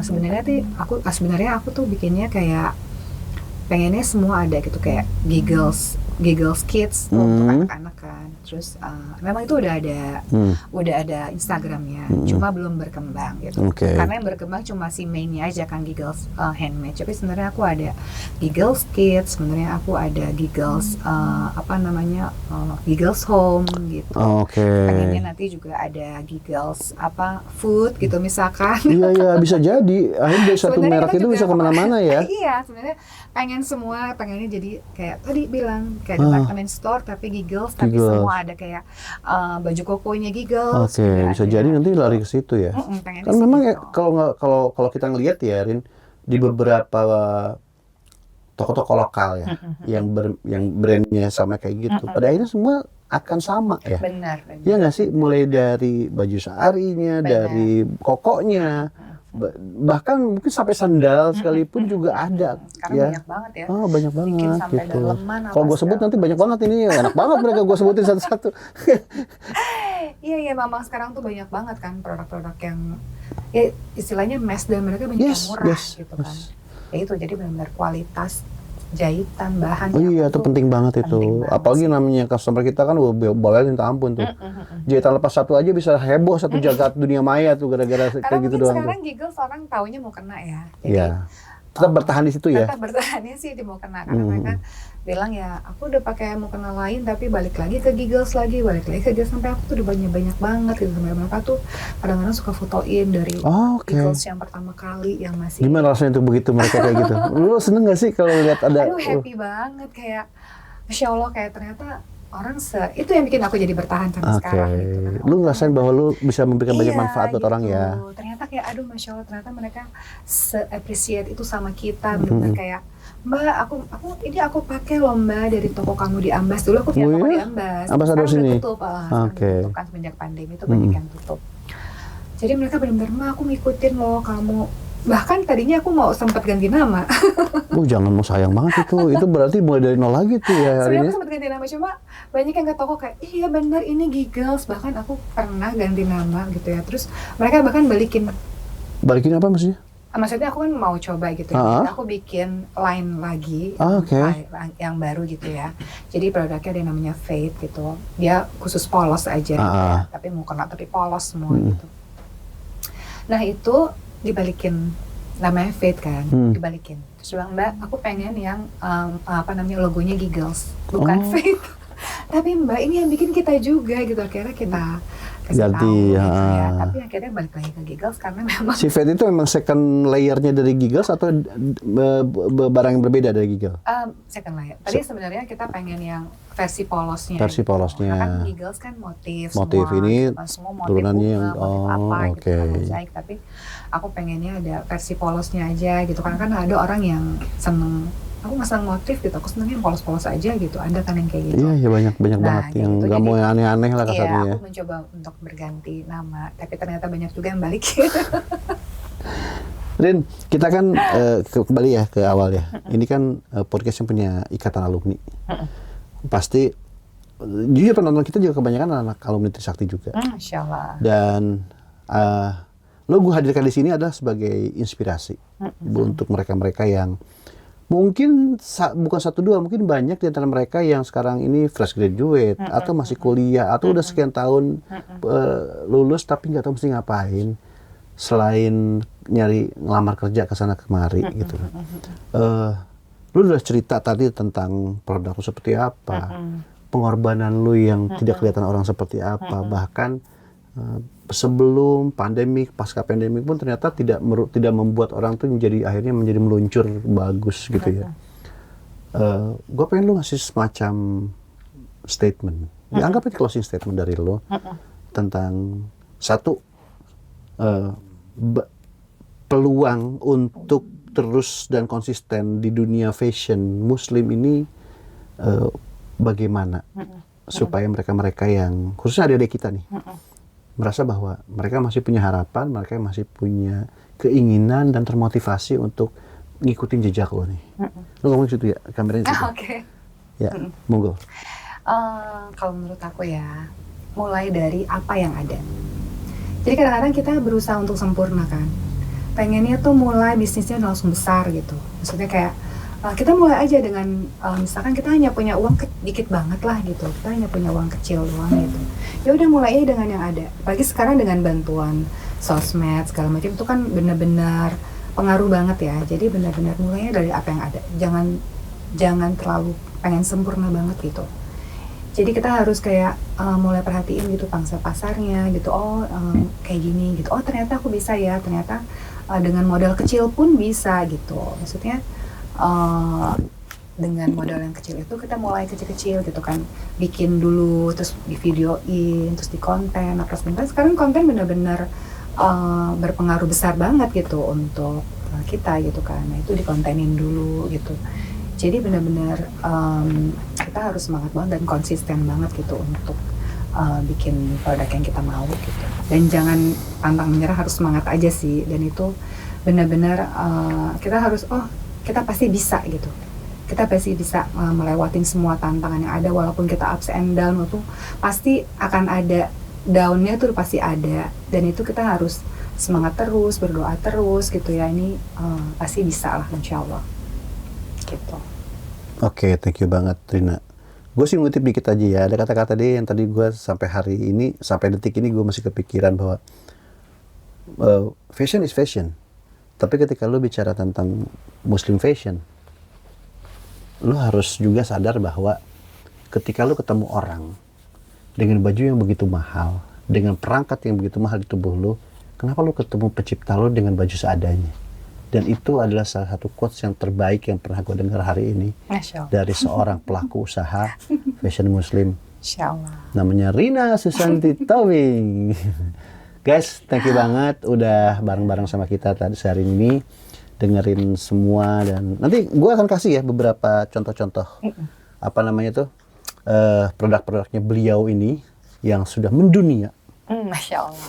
sebenarnya aku tuh bikinnya kayak pengennya semua ada gitu, kayak Giggles Kids untuk anak-anak kan. Terus memang itu udah ada Instagramnya, cuma belum berkembang gitu. Karena yang berkembang cuma si mainnya aja kan, Giggles handmade. Tapi sebenarnya aku ada Giggles Kids, sebenarnya aku ada Giggles Giggles Home gitu. Pengennya nanti juga ada Giggles food gitu misalkan. Iya bisa jadi. Akhirnya satu merek itu bisa kemana-mana ya. Iya sebenarnya pengennya jadi kayak tadi bilang kayak department store tapi Giggles, tapi semua ada kayak baju kokonya Giggles. Bisa jadi nanti lari ke situ ya. Kan memang ya, kalau kita ngelihat ya Rin, di beberapa toko-toko lokal ya yang brandnya sama kayak gitu, pada akhirnya semua akan sama ya. Benar. Ya nggak sih, mulai dari baju seharinya, dari kokonya, bahkan mungkin sampai sandal sekalipun juga ada. Karena ya. banyak banget ya. Banyak banget gitu. Kalau gue sebut nanti banyak banget ini, enak banget mereka gue sebutin satu-satu. Iya memang sekarang tuh banyak banget kan produk-produk yang ya istilahnya mass, dan mereka banyak yang murah gitu kan. Ya itu jadi benar-benar kualitas jahitan bahan. Iya itu penting banget itu. Apalagi namanya customer kita kan bawel minta ampun tuh. Jahitan lepas satu aja bisa heboh satu jagat dunia maya tuh gara-gara kayak gitu doang. Karena sekarang Giggles orang taunya mau kena ya. Jadi tetap bertahan di situ ya. Tetap bertahannya sih di mau kena, karena mereka bilang ya aku udah pakai mau kena lain tapi balik lagi ke Giggles sampai aku tuh udah banyak banget gitu, sampai mereka tuh kadang-kadang suka fotoin dari Giggles yang pertama kali yang masih. Gimana rasanya tuh begitu mereka kayak gitu? Lu seneng gak sih kalau lihat ada? Aduh happy banget, kayak Masya Allah, kayak ternyata orang itu yang bikin aku jadi bertahan sampai sekarang gitu kan. Lu ngerasain bahwa lu bisa memberikan banyak manfaat buat orang ya. Ternyata kayak aduh Masya Allah, ternyata mereka se-appreciate itu sama kita, benar-benar kayak Mbak, aku pakai loh Mbak dari toko kamu di Ambas. Dulu aku punya toko di Ambas. Ambasador sini. Tutup, tutup kan semenjak pandemi itu banyak yang tutup. Jadi mereka benar-benar Mbak, aku ngikutin loh kamu Bahkan tadinya aku mau sempat ganti nama. Jangan, mau sayang banget itu berarti mulai dari nol lagi tuh ya hari Sebenarnya ini. aku sempat ganti nama, cuma banyak yang kata aku kayak, iya benar ini Giggles. Bahkan aku pernah ganti nama gitu ya. Terus mereka bahkan balikin. Balikin apa maksudnya? Maksudnya aku kan mau coba gitu ya. Jadi aku bikin line lagi yang baru gitu ya. Jadi produknya ada yang namanya Fade gitu. Dia khusus polos aja gitu ya. Tapi mau kena tapi polos semua gitu. Nah itu dibalikin, namanya Fade kan, dibalikin. Terus bilang, Mbak, aku pengen yang logonya Giggles, bukan Fade. Tapi Mbak, ini yang bikin kita juga gitu. Akhirnya kita kasih ganti tahu gitu ya. Tapi akhirnya balik lagi ke Giggles karena memang si Fade itu memang second layernya dari Giggles atau barang yang berbeda dari Giggles? Second layer. Tadi sebenarnya kita pengen yang versi polosnya. Versi polosnya. Kan Giggles kan motif semua, ini semua motif turunannya bunga, motif apa gitu kan mozaik. Tapi aku pengennya ada versi polosnya aja gitu. Karena kan ada orang yang seneng, aku nggak seneng motif gitu, aku senengnya yang polos-polos aja gitu. Ada kan yang kayak gitu. Iya banyak banget yang gitu. nggak mau yang aneh-aneh lah kasarnya. Iya, aku mencoba untuk berganti nama, tapi ternyata banyak juga yang balikin. Rin, kita kan kembali ya ke awal ya. Ini kan podcast yang punya ikatan alumni. Pasti jujur penonton kita juga kebanyakan anak alumni Trisakti juga. Masya Allah. Dan lo gue hadirkan di sini adalah sebagai inspirasi untuk mereka-mereka yang mungkin bukan satu dua, mungkin banyak di antara mereka yang sekarang ini fresh graduate atau masih kuliah atau udah sekian tahun lulus tapi nggak tahu mesti ngapain selain ngelamar kerja ke sana kemari gitu. Lu udah cerita tadi tentang produk lu seperti apa, pengorbanan lu yang tidak kelihatan orang seperti apa, bahkan sebelum pandemik, pasca pandemik pun ternyata tidak membuat orang tuh akhirnya menjadi meluncur bagus gitu ya. Gue pengen lu ngasih semacam statement, dianggap itu closing statement dari lu tentang satu peluang untuk terus dan konsisten di dunia fashion Muslim ini bagaimana supaya mereka-mereka yang khususnya adik-adik kita nih merasa bahwa mereka masih punya harapan, mereka masih punya keinginan dan termotivasi untuk ngikutin jejak lo nih. Lo ngomong situ ya, kameranya situ. Oke. Ya, monggo. Kalau menurut aku ya, mulai dari apa yang ada. Jadi kadang-kadang kita berusaha untuk sempurna kan. Pengennya tuh mulai bisnisnya langsung besar gitu. Maksudnya kayak kita mulai aja dengan misalkan kita hanya punya uang dikit banget lah gitu. Kita hanya punya uang kecil doang gitu. Ya udah mulai aja dengan yang ada. Apalagi sekarang dengan bantuan sosmed segala macam itu kan benar-benar pengaruh banget ya. Jadi benar-benar mulainya dari apa yang ada. Jangan terlalu pengen sempurna banget gitu. Jadi kita harus kayak mulai perhatiin gitu pangsa pasarnya gitu. Kayak gini gitu. Ternyata aku bisa ya. Ternyata dengan modal kecil pun bisa gitu. Maksudnya dengan modal yang kecil itu kita mulai kecil-kecil gitu kan. Bikin dulu, terus di videoin, terus di konten. Sekarang konten benar-benar berpengaruh besar banget gitu untuk kita gitu kan. Nah itu dikontenin dulu gitu. Jadi benar-benar kita harus semangat banget dan konsisten banget gitu untuk bikin produk yang kita mau gitu. Dan jangan pantang menyerah, harus semangat aja sih. Dan itu benar-benar kita harus kita pasti bisa gitu. Kita pasti bisa melewatin semua tantangan yang ada, walaupun kita ups and down itu pasti akan ada down-nya tuh pasti ada. Dan itu kita harus semangat terus, berdoa terus gitu ya. Ini pasti bisa lah insya Allah gitu. Oke, thank you banget Rina. Gue sih ngutip dikit aja ya. Ada kata-kata deh yang tadi gue sampai hari ini, sampai detik ini gue masih kepikiran bahwa fashion is fashion. Tapi ketika lu bicara tentang Muslim fashion, lu harus juga sadar bahwa ketika lu ketemu orang dengan baju yang begitu mahal, dengan perangkat yang begitu mahal di tubuh lu, kenapa lu ketemu pencipta lu dengan baju seadanya? Dan itu adalah salah satu quotes yang terbaik yang pernah gue dengar hari ini dari seorang pelaku usaha fashion Muslim. Namanya Rina Susanti Tobing. Guys, thank you banget udah bareng-bareng sama kita tadi hari ini, dengerin semua. Dan nanti gue akan kasih ya beberapa contoh-contoh apa namanya tuh produk-produknya beliau ini yang sudah mendunia. Masya Allah.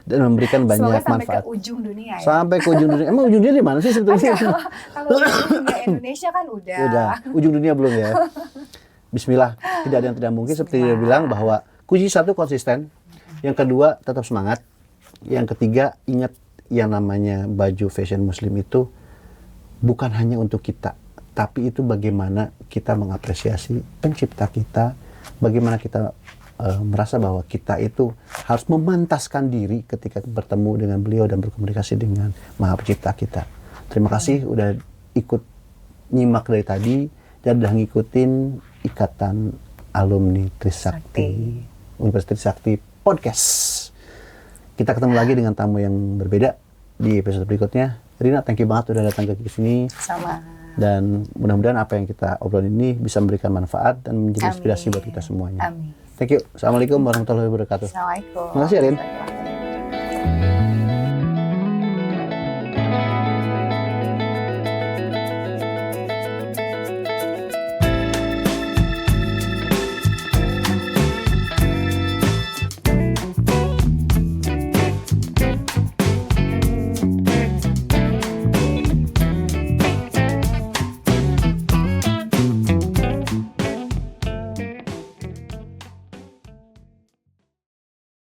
dan memberikan Semoga banyak sampai manfaat. ke ujung dunia ya. Sampai ke ujung dunia. Emang ujung dunia di mana sih sebetulnya? Kalau ujung dunia Indonesia kan udah. Udah, ujung dunia belum ya. Bismillah, tidak ada yang tidak mungkin. Seperti dia bilang bahwa kunci satu konsisten, yang kedua tetap semangat, yang ketiga ingat yang namanya baju fashion muslim itu bukan hanya untuk kita, tapi itu bagaimana kita mengapresiasi pencipta kita, bagaimana kita merasa bahwa kita itu harus memantaskan diri ketika bertemu dengan beliau dan berkomunikasi dengan Maha Pencipta kita. Terima kasih udah ikut nyimak dari tadi dan udah ngikutin Ikatan Alumni Trisakti, Universitas Trisakti Podcast. Kita ketemu lagi dengan tamu yang berbeda di episode berikutnya. Rina, thank you banget udah datang ke sini. Sama. Dan mudah-mudahan apa yang kita obrolin ini bisa memberikan manfaat dan menjadi inspirasi buat kita semuanya. Amin. Thank you. Assalamualaikum warahmatullahi wabarakatuh. Assalamualaikum. Makasih ya, Rin.